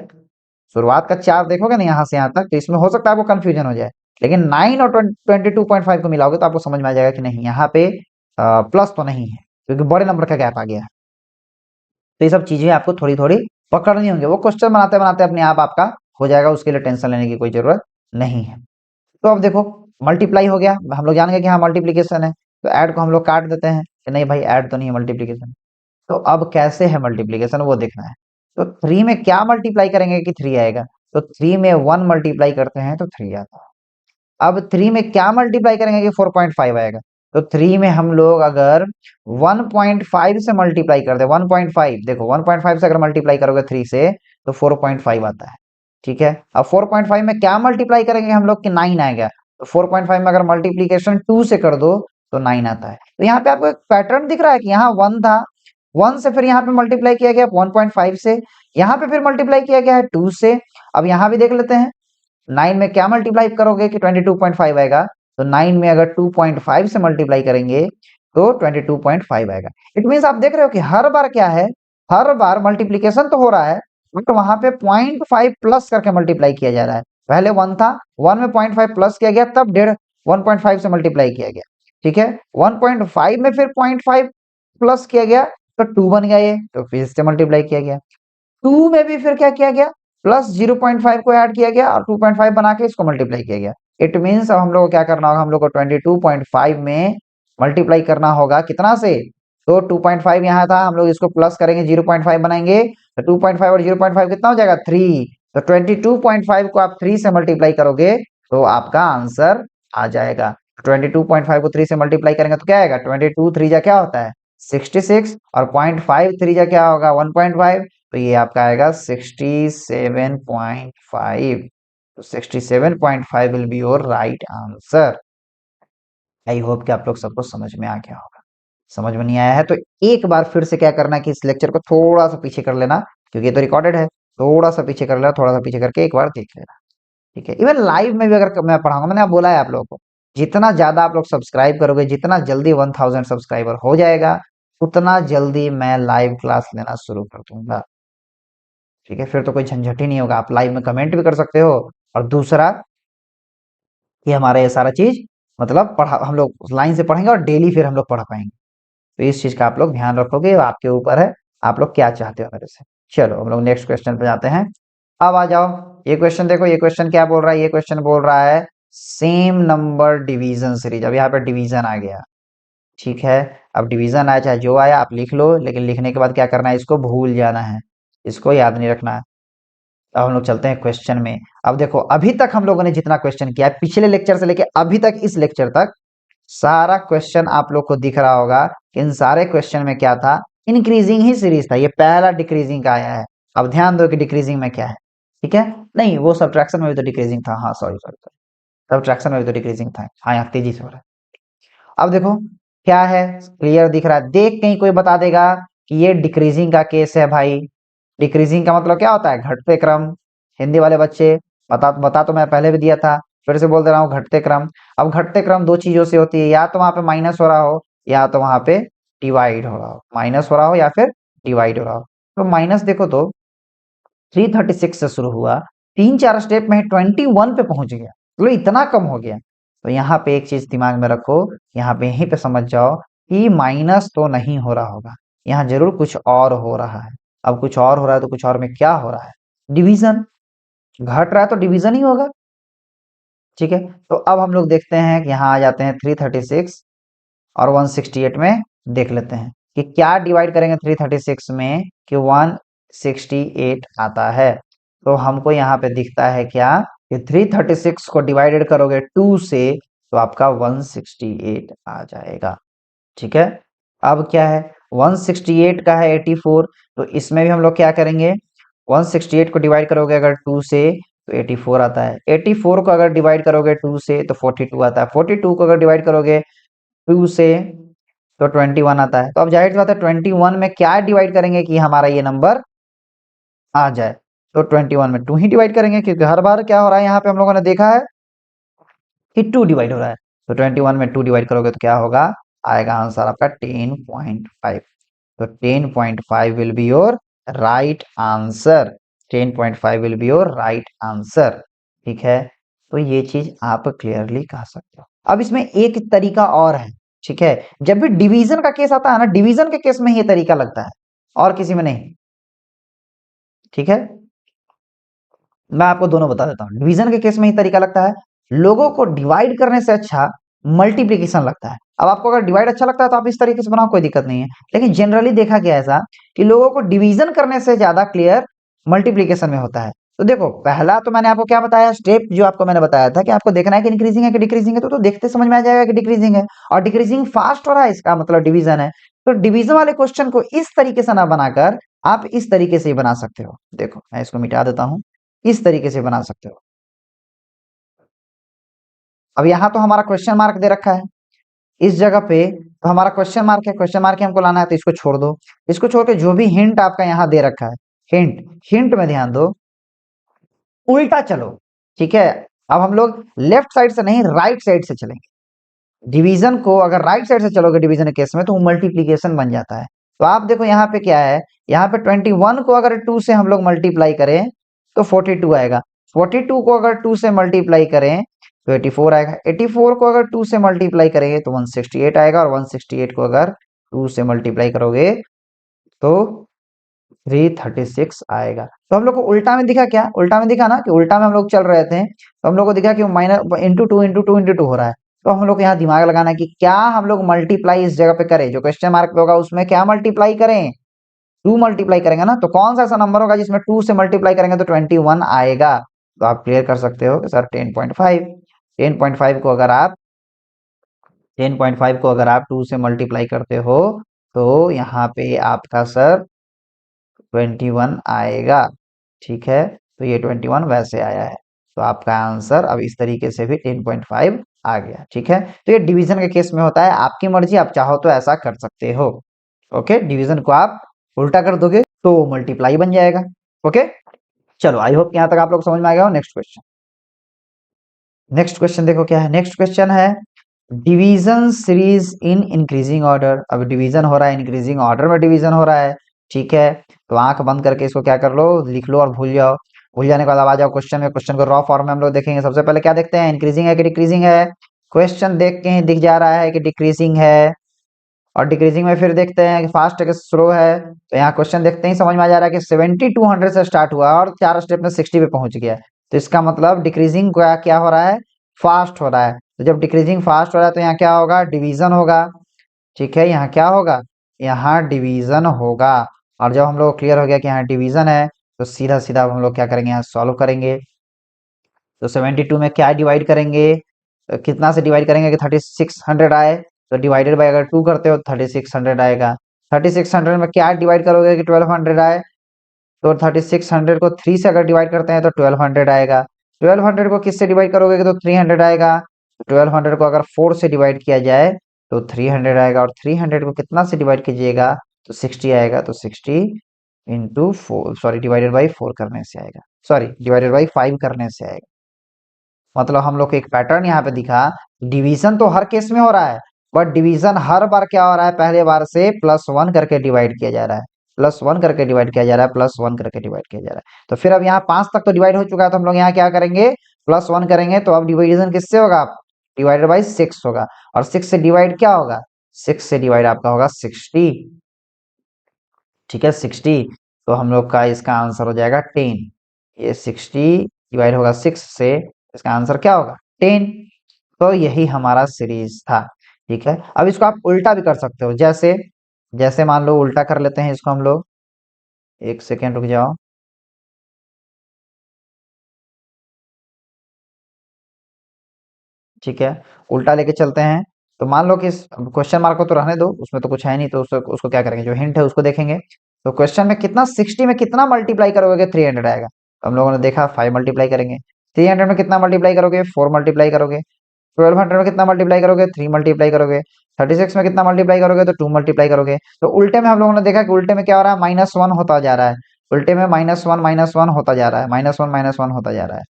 शुरुआत का 4 देखोगे ना यहाँ से यहाँ तक, तो इसमें हो सकता है आपको कंफ्यूजन हो जाए, लेकिन 9 और 22.5 को मिलाओगे तो आपको समझ में आ जाएगा कि नहीं यहाँ पे प्लस तो नहीं है, क्योंकि बड़े नंबर का गैप आ गया है। तो ये सब चीजें आपको थोड़ी थोड़ी पकड़नी होंगी, वो क्वेश्चन बनाते बनाते अपने आप आपका हो जाएगा, उसके लिए टेंशन लेने की कोई जरूरत नहीं है। तो अब देखो मल्टीप्लाई हो गया, हम लोग जान गए कि हाँ मल्टीप्लीकेशन है, तो ऐड को हम लोग काट देते हैं कि नहीं भाई ऐड तो नहीं है, मल्टीप्लीकेशन। तो अब कैसे है मल्टीप्लीकेशन वो देखना है। तो 3 में क्या मल्टीप्लाई करेंगे कि 3 आएगा, तो 3 में 1 मल्टीप्लाई करते हैं तो 3 आता है। अब 3 में क्या मल्टीप्लाई करेंगे कि 4.5 आएगा, तो 3 में हम लोग अगर 1.5 से मल्टीप्लाई कर दे, 1.5 देखो 1.5 से अगर मल्टीप्लाई करोगे 3 से तो 4.5 आता है। ठीक है, अब 4.5 में क्या मल्टीप्लाई करेंगे हम लोग कि 9 आएगा, तो 4.5 में अगर मल्टीप्लीकेशन 2 से कर दो तो 9 आता है। तो यहाँ पे आपको एक पैटर्न दिख रहा है कि यहाँ 1 था, 1 से फिर यहाँ पे मल्टीप्लाई किया गया 1.5 से, यहाँ पे फिर मल्टीप्लाई किया गया है 2 से। अब यहाँ भी देख लेते हैं 9 में क्या मल्टीप्लाई करोगे कि 22.5 आएगा, तो 9 में अगर 2.5 से मल्टीप्लाई करेंगे तो 22.5 आएगा। इट मीन्स आप देख रहे हो कि हर बार क्या है, हर बार मल्टीप्लीकेशन तो हो रहा है बट वहां पे 0.5 प्लस करके मल्टीप्लाई किया जा रहा है। पहले 1 था, 1 में 0.5 प्लस किया गया, तब 1.5 से मल्टीप्लाई किया गया। ठीक है, 1.5 में फिर 0.5 प्लस किया गया तो 2 बन गया ये, तो फिर से मल्टीप्लाई किया गया। 2 में भी फिर क्या किया गया, प्लस 0.5 को ऐड किया गया और 2.5 बना के इसको मल्टीप्लाई किया गया। इट मीन्स अब हम लोग को क्या करना होगा, हम लोग को 22.5 में मल्टीप्लाई करना होगा कितना से, तो 2.5 यहाँ था, हम लोग इसको प्लस करेंगे, 0.5 बनाएंगे, तो 2.5 और 0.5 कितना हो जाएगा 3। तो 22.5 को आप 3 से मल्टीप्लाई करोगे तो आपका आंसर आ जाएगा। 22.5 को 3 से मल्टीप्लाई करेंगे तो क्या आएगा, 22 3 जा क्या होता है 66, और 0.5 3 जा क्या होगा 1.5, तो ये आपका आएगा 67.5। तो 67.5 will be your right answer. I hope कि आप लोग सबको समझ में आ गया होगा। समझ में नहीं आया है तो एक बार फिर से क्या करना कि इस लेक्चर को थोड़ा सा पीछे कर लेना, क्योंकि ये तो रिकॉर्डेड है, थोड़ा सा पीछे कर लेना, थोड़ा सा पीछे करके एक बार देख लेना। ठीक है, इवन लाइव में भी अगर मैं पढ़ाऊंगा, मैंने आप बोला है आप लोगों को, जितना ज्यादा आप लोग सब्सक्राइब करोगे, जितना जल्दी 1000 सब्सक्राइबर हो जाएगा, उतना जल्दी मैं लाइव क्लास लेना शुरू कर दूंगा। ठीक है, फिर तो कोई झंझट ही नहीं होगा, आप लाइव में कमेंट भी कर सकते हो, और दूसरा कि हमारा ये सारा चीज मतलब पढ़ा, हम लोग लाइन से पढ़ेंगे और डेली फिर हम लोग पढ़ पाएंगे। तो इस चीज का आप लोग ध्यान रखोगे, आपके ऊपर है, आप लोग क्या चाहते हो मेरे से। चलो हम लोग नेक्स्ट क्वेश्चन पे जाते हैं। अब आ जाओ, ये क्वेश्चन देखो, ये क्वेश्चन क्या बोल रहा है, ये क्वेश्चन बोल रहा है सेम नंबर डिवीजन सीरीज। अब यहाँ पे डिवीजन आ गया, ठीक है। अब डिवीजन आया चाहे जो आया आप लिख लो, लेकिन लिखने के बाद क्या करना है, इसको भूल जाना है, इसको याद नहीं रखना है। अब हम लोग चलते हैं क्वेश्चन में। अब देखो, अभी तक हम लोगों ने जितना क्वेश्चन किया है, पिछले लेक्चर से लेके अभी तक इस लेक्चर तक, सारा क्वेश्चन आप लोग को दिख रहा होगा कि इन सारे क्वेश्चन में क्या था, इंक्रीजिंग ही सीरीज था, ये पहला डिक्रीजिंग का आया है। अब ध्यान दो कि डिक्रीजिंग में क्या है, ठीक है। नहीं, वो सब्ट्रैक्शन में भी तो डिक्रीजिंग था, हाँ सॉरी सॉरी, सब्ट्रैक्शन में भी तो डिक्रीजिंग था, हाँ यहाँ तेजी से हो रहा है। अब देखो क्या है, क्लियर दिख रहा है, देख कहीं कोई बता देगा कि ये डिक्रीजिंग का केस है भाई। डिक्रीजिंग का मतलब क्या होता है, घटते क्रम। हिंदी वाले बच्चे, बता तो मैं पहले भी दिया था, फिर से बोल दे रहा हूँ, घटते क्रम। अब घटते क्रम दो चीजों से होती है, या तो वहां पे माइनस हो रहा हो, या तो वहां पे डिवाइड हो रहा हो, माइनस हो रहा हो या फिर डिवाइड हो रहा हो। तो माइनस देखो तो 336 से शुरू हुआ, 3 4 स्टेप में 21 पे पहुंच गया, तो इतना कम हो गया। तो यहाँ पे एक चीज दिमाग में रखो, यहाँ पे यहीं पे समझ जाओ कि माइनस तो नहीं हो रहा होगा, यहाँ जरूर कुछ और हो रहा है। अब कुछ और हो रहा है तो कुछ और में क्या हो रहा है, डिवीजन। घट रहा है तो डिवीजन ही होगा, ठीक है। तो अब हम लोग देखते हैं कि यहाँ आ जाते हैं 336 और 168 में, देख लेते हैं कि क्या डिवाइड करेंगे 336 में कि 168 आता है। तो हमको यहाँ पे दिखता है क्या कि 336 को डिवाइडेड करोगे 2 से तो आपका 168 आ जाएगा, ठीक है। अब क्या है, 168 का है 84, तो इसमें भी हम लोग क्या करेंगे, 168 को डिवाइड करोगे अगर 2 से तो 84 आता है, 84 को अगर डिवाइड करोगे 2 से तो 42 आता है, 42 को अगर डिवाइड करोगे 2 से तो 21 आता है। तो अब जाहिर सी बात है 21 में क्या डिवाइड करेंगे कि हमारा ये नंबर आ जाए, तो 21 में 2 ही डिवाइड करेंगे, क्योंकि हर बार क्या हो रहा है, यहाँ पे हम लोगों ने देखा है कि 2 डिवाइड हो रहा है। तो 21 में 2 डिवाइड करोगे तो क्या होगा, आएगा आंसर आपका 10.5। तो 10.5 will be your right answer, 10.5 will be your right answer, ठीक है। तो ये चीज आप क्लियरली कह सकते हो। अब इसमें एक तरीका और है, ठीक है। जब भी डिवीजन का केस आता है ना, डिवीजन के केस में ये तरीका लगता है, और किसी में नहीं, ठीक है। मैं आपको दोनों बता देता हूँ, डिवीजन के केस में ही तरीका लगता है, लोगों को डिवाइड करने से अच्छा मल्टीप्लीकेशन लगता है। अब आपको अगर डिवाइड अच्छा लगता है तो आप इस तरीके से बनाओ, कोई दिक्कत नहीं है, लेकिन जनरली देखा गया ऐसा कि लोगों को डिवीजन करने से ज्यादा क्लियर मल्टीप्लीकेशन में होता है। तो देखो, पहला तो मैंने आपको क्या बताया, स्टेप जो आपको मैंने बताया था कि आपको देखना है कि इंक्रीजिंग है कि डिक्रीजिंग है, तो देखते समझ में आ जाएगा कि डिक्रीजिंग है, और डिक्रीजिंग फास्ट हो रहा है, इसका मतलब डिवीजन है। तो डिवीजन वाले क्वेश्चन को इस तरीके से ना बनाकर आप इस तरीके से ही बना सकते हो। देखो मैं इसको मिटा देता हूं, इस तरीके से बना सकते हो। अब यहाँ तो हमारा क्वेश्चन मार्क दे रखा है, इस जगह पे तो हमारा क्वेश्चन मार्क है, क्वेश्चन मार्क हमको लाना है, तो इसको छोड़ दो, इसको छोड़ के जो भी हिंट आपका यहाँ दे रखा है, हिंट हिंट में ध्यान दो, उल्टा चलो, ठीक है। अब हम लोग लेफ्ट साइड से नहीं, राइट साइड से चलेंगे। डिवीजन को अगर राइट साइड से चलोगे डिवीजन के केस में तो मल्टीप्लीकेशन बन जाता है। तो आप देखो यहाँ पे क्या है, यहाँ पे 21 को अगर 2 से हम लोग मल्टीप्लाई करें तो 42 आएगा, 42 को अगर 2 से मल्टीप्लाई करें तो 84 आएगा, 84 को अगर 2 से मल्टीप्लाई करेंगे तो 168 आएगा, और 168 को अगर 2 से मल्टीप्लाई करोगे तो 336 आएगा। तो हम लोग को उल्टा में दिखा क्या, उल्टा में दिखा ना कि उल्टा में हम लोग चल रहे थे, तो हम लोग को दिखा कि माइनस इंटू टू हो रहा है। तो हम लोग को यहाँ दिमाग लगाना है कि क्या हम लोग मल्टीप्लाई इस जगह पे करें, जो क्वेश्चन मार्क पे होगा उसमें क्या मल्टीप्लाई करें, 2 मल्टीप्लाई करेंगे ना, तो कौन सा ऐसा नंबर होगा जिसमें 2 से मल्टीप्लाई करेंगे तो 21 आएगा। तो आप क्लियर कर सकते हो कि सर 10.5, 10.5 को अगर आप 10.5 को अगर आप 2 से मल्टीप्लाई करते हो तो यहाँ पे आपका सर 21 आएगा। ठीक है, तो ये 21 वैसे आया है, तो आपका आंसर अब इस तरीके से भी 10.5 आ गया। ठीक है, तो ये डिवीजन के केस में होता है, आपकी मर्जी, आप चाहो तो ऐसा कर सकते हो। ओके, डिवीजन को आप उल्टा कर दोगे तो मल्टीप्लाई बन जाएगा। ओके, चलो आई होप यहाँ तक आप लोग समझ में आ गया हो। नेक्स्ट क्वेश्चन, नेक्स्ट क्वेश्चन देखो क्या है। नेक्स्ट क्वेश्चन है division series in increasing order. अब डिवीजन हो रहा है, इंक्रीजिंग ऑर्डर में डिवीजन हो रहा है। ठीक है, तो आंख बंद करके इसको क्या कर लो, लिख लो और भूल जाओ। भूल जाने के बाद अब आ जाओ क्वेश्चन में। क्वेश्चन को रॉ फॉर्म में हम लोग देखेंगे। सबसे पहले क्या देखते हैं, इंक्रीजिंग है कि डिक्रीजिंग है। क्वेश्चन देख के ही दिख जा रहा है कि डिक्रीजिंग है, और डिक्रीजिंग में फिर देखते हैं कि फास्ट है कि स्लो है। तो यहाँ क्वेश्चन देखते ही समझ में आ जा रहा है कि 7200 से स्टार्ट हुआ और 4 स्टेप में 60 पे पहुंच गया। तो इसका मतलब डिक्रीजिंग क्या क्या हो रहा है, फास्ट हो रहा है। तो जब डिक्रीजिंग फास्ट हो रहा है तो यहाँ क्या होगा, डिवीजन होगा। ठीक है, यहाँ क्या होगा, यहाँ डिवीजन होगा। और जब हम लोग क्लियर हो गया कि यहाँ डिवीजन है तो सीधा सीधा हम लोग क्या करेंगे, यहाँ सॉल्व करेंगे। तो 72 में क्या डिवाइड करेंगे, कितना से डिवाइड करेंगे कि 3600 आए, तो डिवाइडेड बाय अगर 2 करते हो 3600 आएगा। 3600 में क्या डिवाइड करोगे कि 1200 आए, तो 3600 को 3 से अगर डिवाइड करते हैं तो 1200 आएगा। 1200 को किससे डिवाइड करोगे तो 300 आएगा। 1200 को अगर 4 से डिवाइड किया जाए तो 300 आएगा, और 300 को कितना से डिवाइड कीजिएगा तो 60 आएगा। तो 60 इंटू 4, सॉरी डिवाइडेड बाई 4 करने से आएगा, सॉरी डिवाइडेड बाई 5 करने से आएगा। मतलब हम लोग को एक पैटर्न यहाँ पे दिखा, डिवीजन तो हर केस में हो रहा है, बट डिवीजन हर बार क्या हो रहा है, पहले बार से +1 करके डिवाइड किया जा रहा है, +1 करके डिवाइड किया जा रहा है, +1 करके डिवाइड किया जा रहा है। तो फिर अब यहाँ 5 तक तो डिवाइड हो चुका है, तो हम लोग यहाँ क्या करेंगे, +1 करेंगे। तो अब डिवीजन किससे होगा, डिवाइडेड बाई 6 होगा। और 6 से डिवाइड क्या होगा, 6 से डिवाइड आपका होगा 60। ठीक है, 60, तो हम लोग का इसका आंसर हो जाएगा 10। ये 60 डिवाइड होगा 6 से, इसका आंसर क्या होगा 10। तो यही हमारा सीरीज था। ठीक है, अब इसको आप उल्टा भी कर सकते हो, जैसे जैसे मान लो उल्टा कर लेते हैं इसको हम लोग। एक सेकेंड रुक जाओ। ठीक है, उल्टा लेके चलते हैं। तो मान लो कि इस क्वेश्चन मार्क को तो रहने दो, उसमें तो कुछ है नहीं, तो उसको क्या करेंगे, जो हिंट है उसको देखेंगे। तो क्वेश्चन में कितना, 60 में कितना मल्टीप्लाई करोगे 300 आएगा। तो हम लोगों ने देखा 5 मल्टीप्लाई करेंगे। 300 में कितना मल्टीप्लाई करोगे, 4 मल्टीप्लाई करोगे। 1200 में कितना मल्टीप्लाई करोगे, 3 मल्टीप्लाई करोगे। 36 में कितना मल्टीप्लाई करोगे, तो 2 मल्टीप्लाई करोगे। तो उल्टे में हम लोगों ने देखा कि उल्टे में क्या हो रहा है, -1 होता जा रहा है। उल्टे में -1 होता जा रहा है, -1 होता जा रहा है।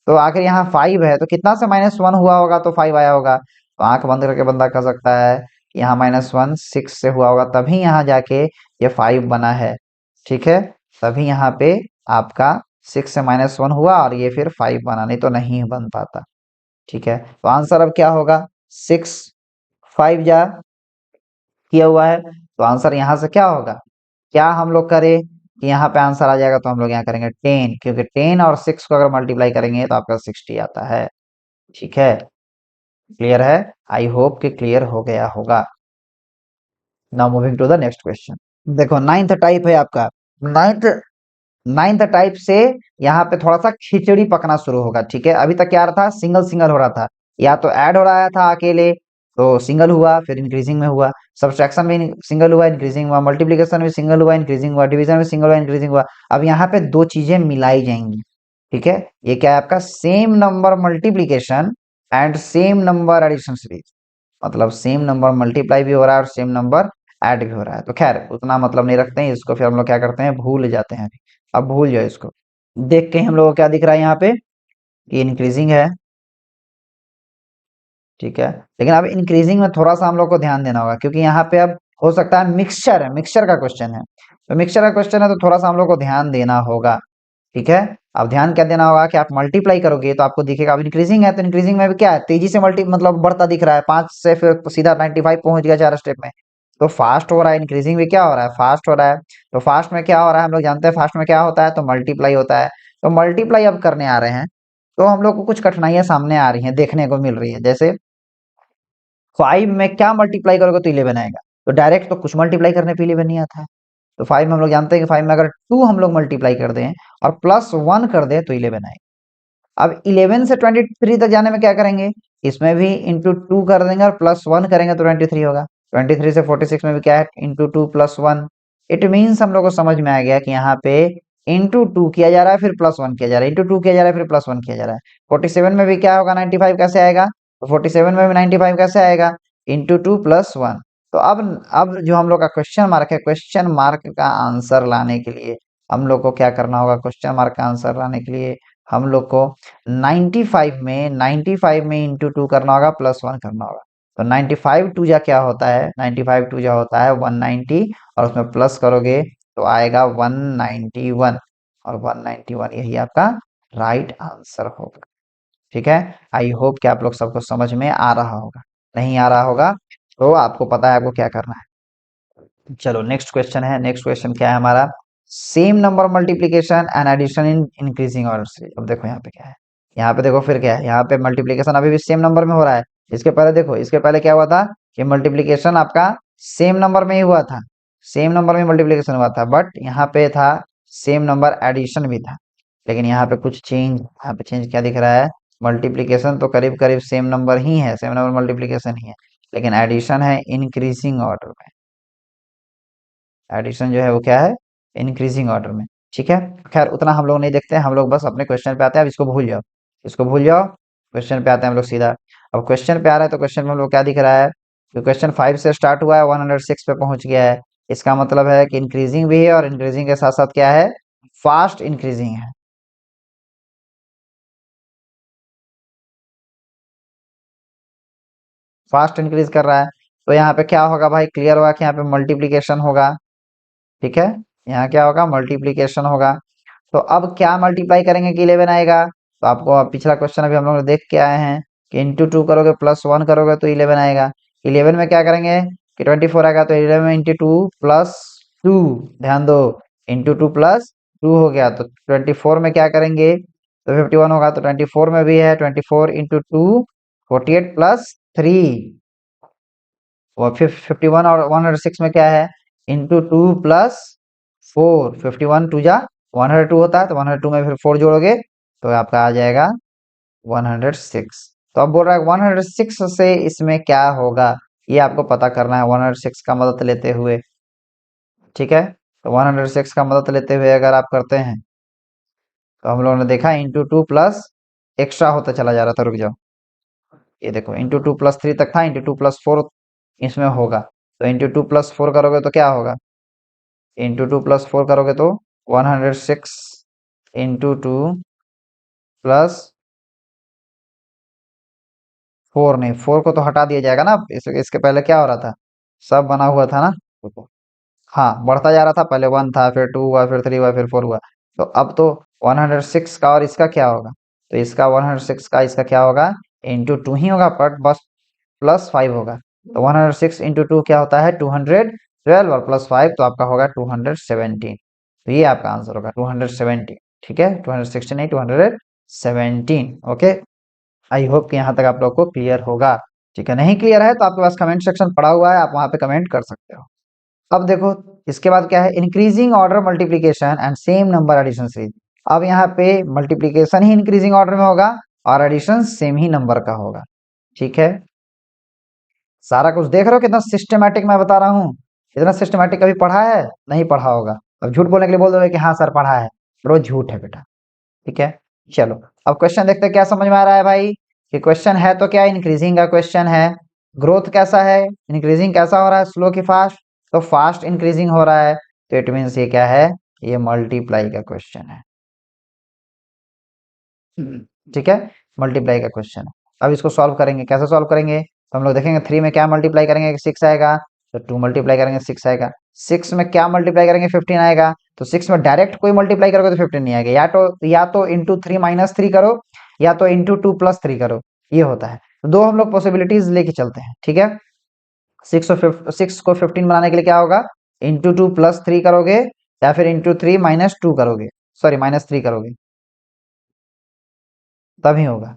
तो आखिर यहाँ 5 है, तो कितना से -1 हुआ होगा तो 5 आया होगा। तो आंख बंद करके बंदा कर सकता है कि यहाँ -1 6 से हुआ होगा, तभी यहाँ जाके ये 5 बना है। ठीक है, तभी यहाँ पे आपका 6 से -1 हुआ और ये फिर 5 बना, नहीं तो नहीं बन पाता। ठीक है, तो आंसर अब क्या होगा, 6 5 जा किया हुआ है, तो आंसर यहाँ से क्या होगा, क्या हम लोग करें कि यहाँ पे आंसर आ जाएगा, तो हम लोग यहाँ करेंगे 10, क्योंकि 10 और 6 को अगर मल्टीप्लाई करेंगे तो आपका 60 आता है। ठीक है, क्लियर है, आई होप कि क्लियर हो गया होगा। Now moving to the next question. देखो नाइन्थ टाइप है आपका। नाइन्थ नाइन्थ टाइप से यहाँ पे थोड़ा सा खिचड़ी पकना शुरू होगा। ठीक है, अभी तक क्या रहा था, सिंगल सिंगल हो रहा था, या तो ऐड हो रहा था अकेले तो सिंगल हुआ, फिर इंक्रीजिंग में हुआ, सब्सट्रैक्शन में सिंगल हुआ इंक्रीजिंग हुआ, मल्टीप्लिकेशन में सिंगल हुआ इंक्रीजिंग हुआ, डिवीजन में सिंगल हुआ इंक्रीजिंग हुआ। अब यहाँ पे दो चीजें मिलाई जाएंगी। ठीक है, ये क्या है आपका, same number multiplication and same number addition series. मतलब सेम नंबर मल्टीप्लाई भी हो रहा है और सेम नंबर ऐड भी हो रहा है। तो खैर उतना मतलब नहीं रखते हैं इसको, फिर हम लोग क्या करते हैं, भूल जाते हैं। अब भूल जाओ इसको। देख के हम लोगों को क्या दिख रहा है यहाँ पे, ये इंक्रीजिंग है। ठीक है, लेकिन अब इंक्रीजिंग में थोड़ा सा हम लोग को ध्यान देना होगा, क्योंकि यहाँ पे अब हो सकता है मिक्सचर है, मिक्सचर का क्वेश्चन है। तो मिक्सचर का क्वेश्चन है तो थोड़ा सा हम लोग को ध्यान देना होगा। ठीक है, अब ध्यान क्या देना होगा कि आप मल्टीप्लाई करोगे तो आपको दिखेगा, अब इंक्रीजिंग है तो इंक्रीजिंग में भी क्या है, तेजी से मल्टी मतलब बढ़ता दिख रहा है, 5 से फिर सीधा 95 पहुंच गया 4 स्टेप में। तो फास्ट हो रहा है, इंक्रीजिंग में क्या हो रहा है, फास्ट हो रहा है। तो फास्ट में क्या हो रहा है, हम लोग जानते हैं फास्ट में क्या होता है, तो मल्टीप्लाई होता है। तो मल्टीप्लाई अब करने आ रहे हैं, तो हम लोग को कुछ कठिनाइयां सामने आ रही हैं, देखने को मिल रही है। जैसे 5 में क्या मल्टीप्लाई करोगे तो 11 आएगा। तो डायरेक्ट तो कुछ मल्टीप्लाई करने पे 11 नहीं आता है। तो 5 में हम लोग जानते हैं कि 5 में अगर 2 हम लोग मल्टीप्लाई कर दें और +1 कर दें तो 11 आएगा। अब 11 से 23 तक जाने में क्या करेंगे, इसमें भी इंटू 2 कर देंगे और +1 करेंगे तो 23 होगा। 23 से 46 में भी क्या है, इंटू 2 +1। इट मीन्स हम लोग को समझ में आ गया कि यहाँ पे इंटू 2 किया जा रहा है, फिर +1 किया जा रहा है, इंटू 2 किया जा रहा है, फिर +1 किया जा रहा है। 47 में भी क्या होगा, 95 कैसे आएगा, तो 47 में भी 95 कैसे आएगा, इंटू 2 +1। तो अब जो हम लोग का क्वेश्चन मार्क है, क्वेश्चन मार्क का आंसर लाने के लिए हम लोग को क्या करना होगा, क्वेश्चन मार्क का आंसर लाने के लिए हम लोग को 95 में इंटू 2 करना होगा, +1 करना होगा। तो 95 टू जा क्या होता है, 95 टू जा होता है 190 और उसमें प्लस करोगे तो आएगा 191 और 191 यही आपका राइट आंसर होगा। ठीक है, आई होप कि आप लोग सबको समझ में आ रहा होगा। नहीं आ रहा होगा तो आपको पता है आपको क्या करना है। चलो नेक्स्ट क्वेश्चन है। नेक्स्ट क्वेश्चन क्या है हमारा, same number multiplication and addition in increasing order से। अब देखो यहाँ पे क्या है, यहाँ पे देखो फिर क्या है, यहाँ पे मल्टीप्लीकेशन अभी भी सेम नंबर में हो रहा है। इसके पहले देखो, इसके पहले क्या हुआ था कि मल्टीप्लीकेशन आपका सेम नंबर में ही हुआ था, सेम नंबर में मल्टीप्लीकेशन हुआ था, बट यहाँ पे था सेम नंबर एडिशन भी था। लेकिन यहाँ पे कुछ चेंज, यहाँ पे चेंज क्या दिख रहा है, मल्टीप्लीकेशन तो करीब करीब सेम नंबर ही है, सेम नंबर मल्टीप्लीकेशन ही है, लेकिन एडिशन है इंक्रीजिंग ऑर्डर में। एडिशन जो है वो क्या है, इंक्रीजिंग ऑर्डर में। ठीक है, खैर उतना हम लोग नहीं देखते हैं, हम लोग बस अपने क्वेश्चन पे आते हैं। अब इसको भूल जाओ, इसको भूल जाओ, क्वेश्चन पे आते हैं हम लोग सीधा। अब क्वेश्चन पे आ रहा है तो क्वेश्चन में हम लोग क्या दिख रहा है, तो क्वेश्चन 5 से स्टार्ट हुआ है, 106 पे पहुंच गया है। इसका मतलब है कि इंक्रीजिंग भी है और इंक्रीजिंग के साथ साथ क्या है, फास्ट इंक्रीजिंग है। फास्ट इंक्रीज कर रहा है। तो यहाँ पे क्या होगा भाई, क्लियर होगा कि यहाँ पे मल्टीप्लीकेशन होगा। ठीक है, यहाँ क्या होगा, मल्टीप्लीकेशन होगा। तो अब क्या मल्टीप्लाई करेंगे कि 11 आएगा, तो आपको अब पिछला क्वेश्चन अभी हम लोग देख के आए हैं कि इंटू 2 करोगे +1 करोगे तो 11 आएगा। 11 में क्या करेंगे कि 24 आएगा, तो 11 में इंटू 2 +2, ध्यान दो, इंटू 2 +2 हो गया। तो 24 में क्या करेंगे तो 51 होगा, तो 24 में भी है 24 इंटू 2 48 +3, और फिर 51 और 106 में क्या है, इंटू 2 +4, 51 टू जा 102 होता है, तो 102 में फिर 4 जोड़ोगे तो आपका आ जाएगा 106। तो अब बोल रहा है 106 से इसमें क्या होगा, ये आपको पता करना है 106 का मदद लेते हुए। ठीक है, तो 106 का मदद लेते हुए अगर आप करते हैं तो हम लोगों ने देखा इंटू 2 प्लस एक्स्ट्रा होता चला जा रहा था, रुक जाओ, ये देखो इंटू 2 +3 तक था, इंटू 2 +4 इसमें होगा, तो इंटू 2 +4 करोगे तो क्या होगा, इंटू 2 +4 करोगे तो 106 इंटू 2 +4, नहीं 4 को तो हटा दिया जाएगा ना, इसके पहले क्या हो रहा था, सब बना हुआ था ना। रुको, हाँ बढ़ता जा रहा था, पहले 1 था, फिर 2 हुआ, फिर 3 हुआ, फिर 4 हुआ। तो अब तो 106 का और इसका क्या होगा, तो इसका 106 का इसका क्या होगा, इंटू 2 ही होगा, बट बस +5 होगा। तो 106 इंटू 2 क्या होता है, 212 और +5 तो आपका होगा 217। तो ये आपका आंसर होगा 217। ठीक है, 216 नहीं, 217। ओके, आई होप कि यहाँ तक आप लोग को क्लियर होगा। ठीक है, नहीं क्लियर है तो आपके पास कमेंट सेक्शन पड़ा हुआ है, आप वहां पे कमेंट कर सकते हो। अब देखो इसके बाद क्या है, increasing order multiplication and same number addition series. अब यहाँ पे मल्टीप्लीकेशन ही इंक्रीजिंग ऑर्डर में होगा और एडिशन सेम ही नंबर का होगा। ठीक है, सारा कुछ देख रहे हो कितना सिस्टमैटिक मैं बता रहा हूँ, इतना सिस्टमैटिक कभी पढ़ा है, नहीं पढ़ा होगा। अब झूठ बोलने के लिए बोल दोगे कि हाँ सर पढ़ा है, रोज झूठ है बेटा। ठीक है, चलो अब क्वेश्चन देखते हैं क्या समझ में आ रहा है भाई, कि क्वेश्चन है तो क्या इंक्रीजिंग का क्वेश्चन है, ग्रोथ कैसा है, इंक्रीजिंग कैसा हो रहा है, स्लो की फास्ट, तो फास्ट इंक्रीजिंग हो रहा है, तो इट मीन्स ये क्या है, ये मल्टीप्लाई का क्वेश्चन है। ठीक है, मल्टीप्लाई का क्वेश्चन है। अब इसको सॉल्व करेंगे, कैसे सॉल्व करेंगे, तो हम लोग देखेंगे 3 में क्या मल्टीप्लाई करेंगे 6 आएगा, तो 2 मल्टीप्लाई करेंगे 6 आएगा। 6 में क्या मल्टीप्लाई करेंगे 15 आएगा, तो 6 में डायरेक्ट कोई मल्टीप्लाई करोगे तो 15 नहीं आएगा, या तो इंटू 3 -3 करो, या तो इंटू 2 +3 करो, ये होता है। तो दो हम लोग पॉसिबिलिटीज लेके चलते हैं। ठीक है, 6 को 15 बनाने के लिए क्या होगा, इंटू 2 +3 करोगे, या फिर इंटू 3 -2 करोगे, सॉरी -3 करोगे, तभी होगा।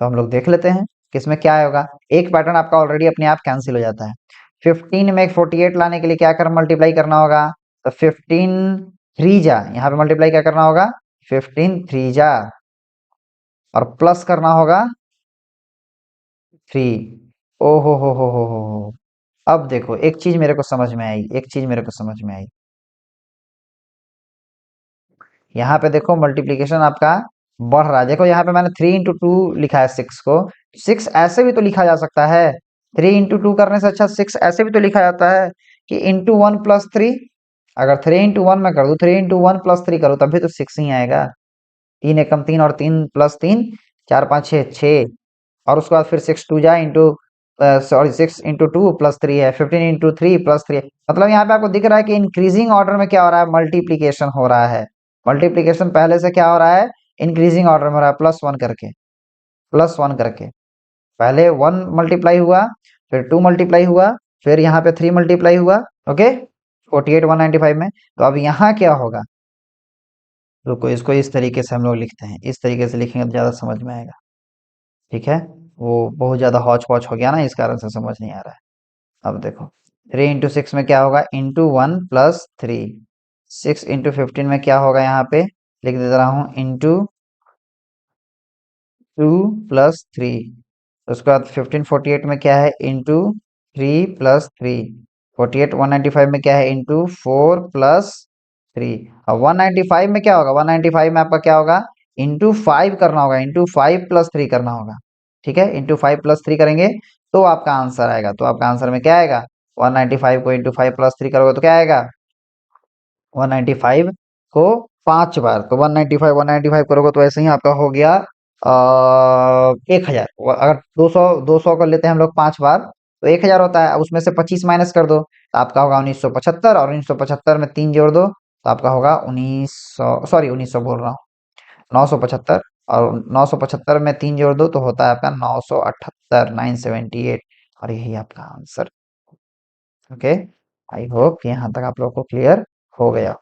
तो हम लोग देख लेते हैं किसमें क्या होगा, एक पैटर्न आपका ऑलरेडी अपने आप कैंसिल हो जाता है। 15 में 48 लाने के लिए क्या कर मल्टीप्लाई करना होगा, तो 15 3 जा, यहाँ पे मल्टीप्लाई क्या करना होगा, 15 3 जा, और प्लस करना होगा 3। ओ हो। अब देखो एक चीज मेरे को समझ में आई, एक चीज मेरे को समझ में आई। यहाँ पे देखो मल्टीप्लीकेशन आपका बढ़ रहा है। देखो यहाँ पे मैंने 3 into 2 लिखा है 6 को। 6 ऐसे भी तो लिखा जा सकता है, 3 into 2 करने से अच्छा 6 ऐसे भी तो लिखा जाता है कि into 1 + 3। अगर 3 into 1 में कर दूं, 3 into 1 + 3 करूँ तब भी तो 6 ही आएगा। 3 एकम 3 और 3 + 3 4 5 6 6, और उसके बाद फिर 6 2 जा इंटू, सॉरी 6 into 2 + 3 है, 15 into 3 + 3। मतलब यहाँ पे आपको दिख रहा है कि इंक्रीजिंग ऑर्डर में क्या हो रहा है, मल्टीप्लीकेशन हो रहा है। मल्टीप्लीकेशन पहले से क्या हो रहा है, इंक्रीजिंग ऑर्डर में हो रहा है, +1 करके, +1 करके। पहले 1 मल्टीप्लाई हुआ, फिर 2 मल्टीप्लाई हुआ, फिर यहाँ पे 3 मल्टीप्लाई हुआ। ओके, 48 195 में। तो अब यहाँ क्या होगा, रुको इसको इस तरीके से हम लोग लिखते हैं, इस तरीके से लिखेंगे तो ज्यादा समझ में आएगा। ठीक है, वो बहुत ज्यादा हौच पौच हो गया ना, इस कारण से समझ नहीं आ रहा है। अब देखो 3 into 6 में क्या होगा, into 1 + 3। 6 into 15 में क्या होगा, यहाँ पे लिख दे रहा हूँ into 2 + 3। उसके बाद 15 48 में क्या है, into 3 + 3। 48 195 में क्या है, into 4 + 3। और 195 में क्या होगा, 195 में आपका क्या होगा, into 5 करना होगा, into 5 + 3 करना होगा। ठीक है, into 5 + 3 करेंगे तो आपका आंसर आएगा। तो आपका आंसर में क्या आएगा, 195 को into 5 + 3 करोगे तो क्या आएगा, 195 को 5 बार, तो 195 करोगे तो ऐसे ही आपका हो गया 1000। अगर 200 कर लेते हैं हम लोग 5 बार तो 1000 होता है। अब उसमें से 25 माइनस कर दो तो आपका होगा 1975, और 1975 में 3 जोड़ दो तो आपका होगा 1900, सॉरी 1900 बोल रहा हूँ, 975। और 975 में 3 जोड़ दो तो होता है आपका 978, 978, और यही आपका आंसर। ओके, आई होप कि यहाँ तक आप लोगों को क्लियर हो गया।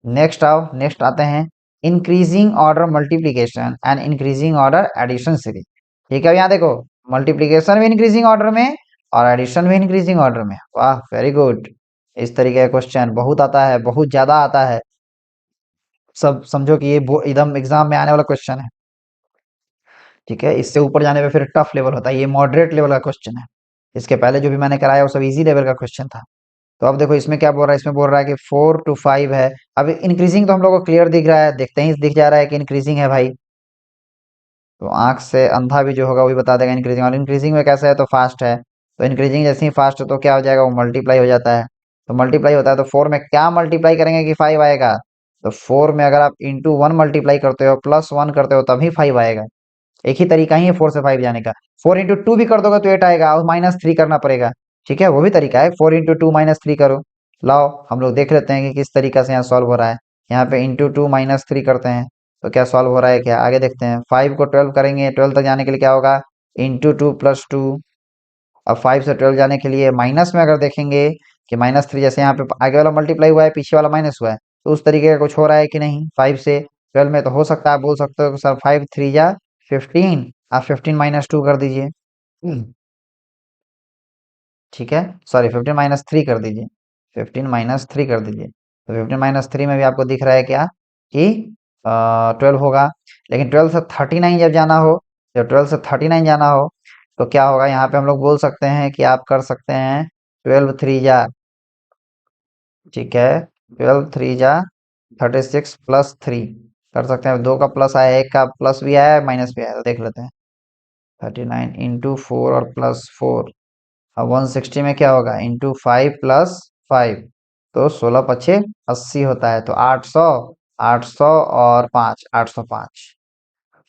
नेक्स्ट आओ, नेक्स्ट आते हैं increasing order multiplication and increasing order addition series. ठीक है, यहाँ देखो मल्टीप्लीकेशन भी इंक्रीजिंग ऑर्डर में और एडिशन भी इंक्रीजिंग ऑर्डर में। वाह, वेरी गुड। इस तरीके का क्वेश्चन बहुत आता है, बहुत ज्यादा आता है। सब समझो कि ये एकदम एग्जाम में आने वाला क्वेश्चन है। ठीक है, इससे ऊपर जाने पे फिर टफ लेवल होता है, ये मॉडरेट लेवल का क्वेश्चन है। इसके पहले जो भी मैंने कराया वो सब इजी लेवल का क्वेश्चन था। तो अब देखो इसमें क्या बोल रहा है, इसमें बोल रहा है कि 4 to 5 है। अब इंक्रीजिंग तो हम लोग को क्लियर दिख रहा है, देखते ही दिख जा रहा है कि इंक्रीजिंग है भाई। तो आंख से अंधा भी जो होगा वही बता देगा इंक्रीजिंग, और इंक्रीजिंग में कैसा है तो फास्ट है। तो इंक्रीजिंग जैसे ही फास्ट है तो क्या हो जाएगा, वो मल्टीप्लाई हो जाता है। तो मल्टीप्लाई होता है तो 4 में क्या मल्टीप्लाई करेंगे कि 5 आएगा। तो 4 में अगर आप into 1 मल्टीप्लाई करते हो, +1 करते हो तभी 5 आएगा। एक ही तरीका ही है 4 से 5 जाने का। 4 into 2 भी कर दोगे तो 8 आएगा, और -3 करना पड़ेगा। ठीक है, वो भी तरीका है, 4 into 2 -3 करो। लाओ हम लोग देख लेते हैं कि किस तरीका से यहाँ सॉल्व हो रहा है। यहाँ पे into 2 -3 करते हैं तो क्या सॉल्व हो रहा है, क्या आगे देखते हैं। 5 को 12 करेंगे, 12 तक जाने के लिए क्या होगा, into 2 + 2। अब 5 से 12 जाने के लिए माइनस में अगर देखेंगे कि -3, जैसे यहाँ पे आगे वाला मल्टीप्लाई हुआ है, पीछे वाला माइनस हुआ है, तो उस तरीके का कुछ हो रहा है कि नहीं 5 से 12 में। तो हो सकता है आप बोल सकते हो कि सर 5 3 जा 15, आप 15 - 2 कर दीजिए। ठीक है, सॉरी 15 - 3 कर दीजिए, 15 - 3 कर दीजिए। तो 15 - 3 में भी आपको दिख रहा है क्या कि 12 होगा। लेकिन 12 से 39 जब जाना हो, जब 12 से 39 जाना हो तो क्या होगा, यहाँ पे हम लोग बोल सकते हैं कि आप कर सकते हैं 12 3 जा, ठीक है, 12 3 जा 36 +3 कर सकते हैं। 2 का प्लस आया, 1 का प्लस भी आया है, माइनस भी आया, तो देख लेते हैं। 39 into 4 और +4। अब 160 में क्या होगा, into 5 + 5, तो 16 पछे 80 होता है। तो 800, 800 और 5, 805,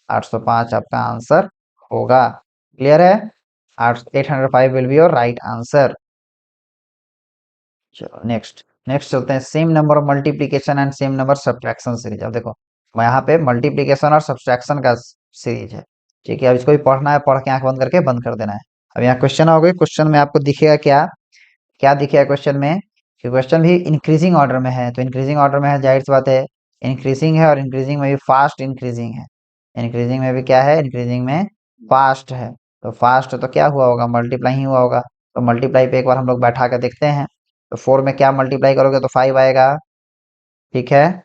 805 आपका आंसर होगा। क्लियर है, 805 will be your right answer. चलो नेक्स्ट, नेक्स्ट चलते हैं same number of multiplication and same number subtraction series. अब देखो यहाँ पे मल्टीप्लीकेशन और सब्ट्रैक्शन का सीरीज है। ठीक है, अब इसको भी पढ़ना है, पढ़ के आंख बंद करके बंद कर देना है। अब यहाँ क्वेश्चन आओगे, क्वेश्चन में आपको दिखेगा क्या, क्या दिखेगा क्वेश्चन में, कि क्वेश्चन भी इंक्रीजिंग ऑर्डर में है। तो इंक्रीजिंग ऑर्डर में है, जाहिर सी बात है इंक्रीजिंग है, और इंक्रीजिंग में भी फास्ट इंक्रीजिंग है। इंक्रीजिंग में भी क्या है, इंक्रीजिंग में फास्ट है। तो फास्ट तो क्या हुआ होगा, मल्टीप्लाई ही हुआ होगा। तो मल्टीप्लाई पे एक बार हम लोग बैठा कर देखते हैं। तो 4 में क्या मल्टीप्लाई करोगे तो 5 आएगा। ठीक है,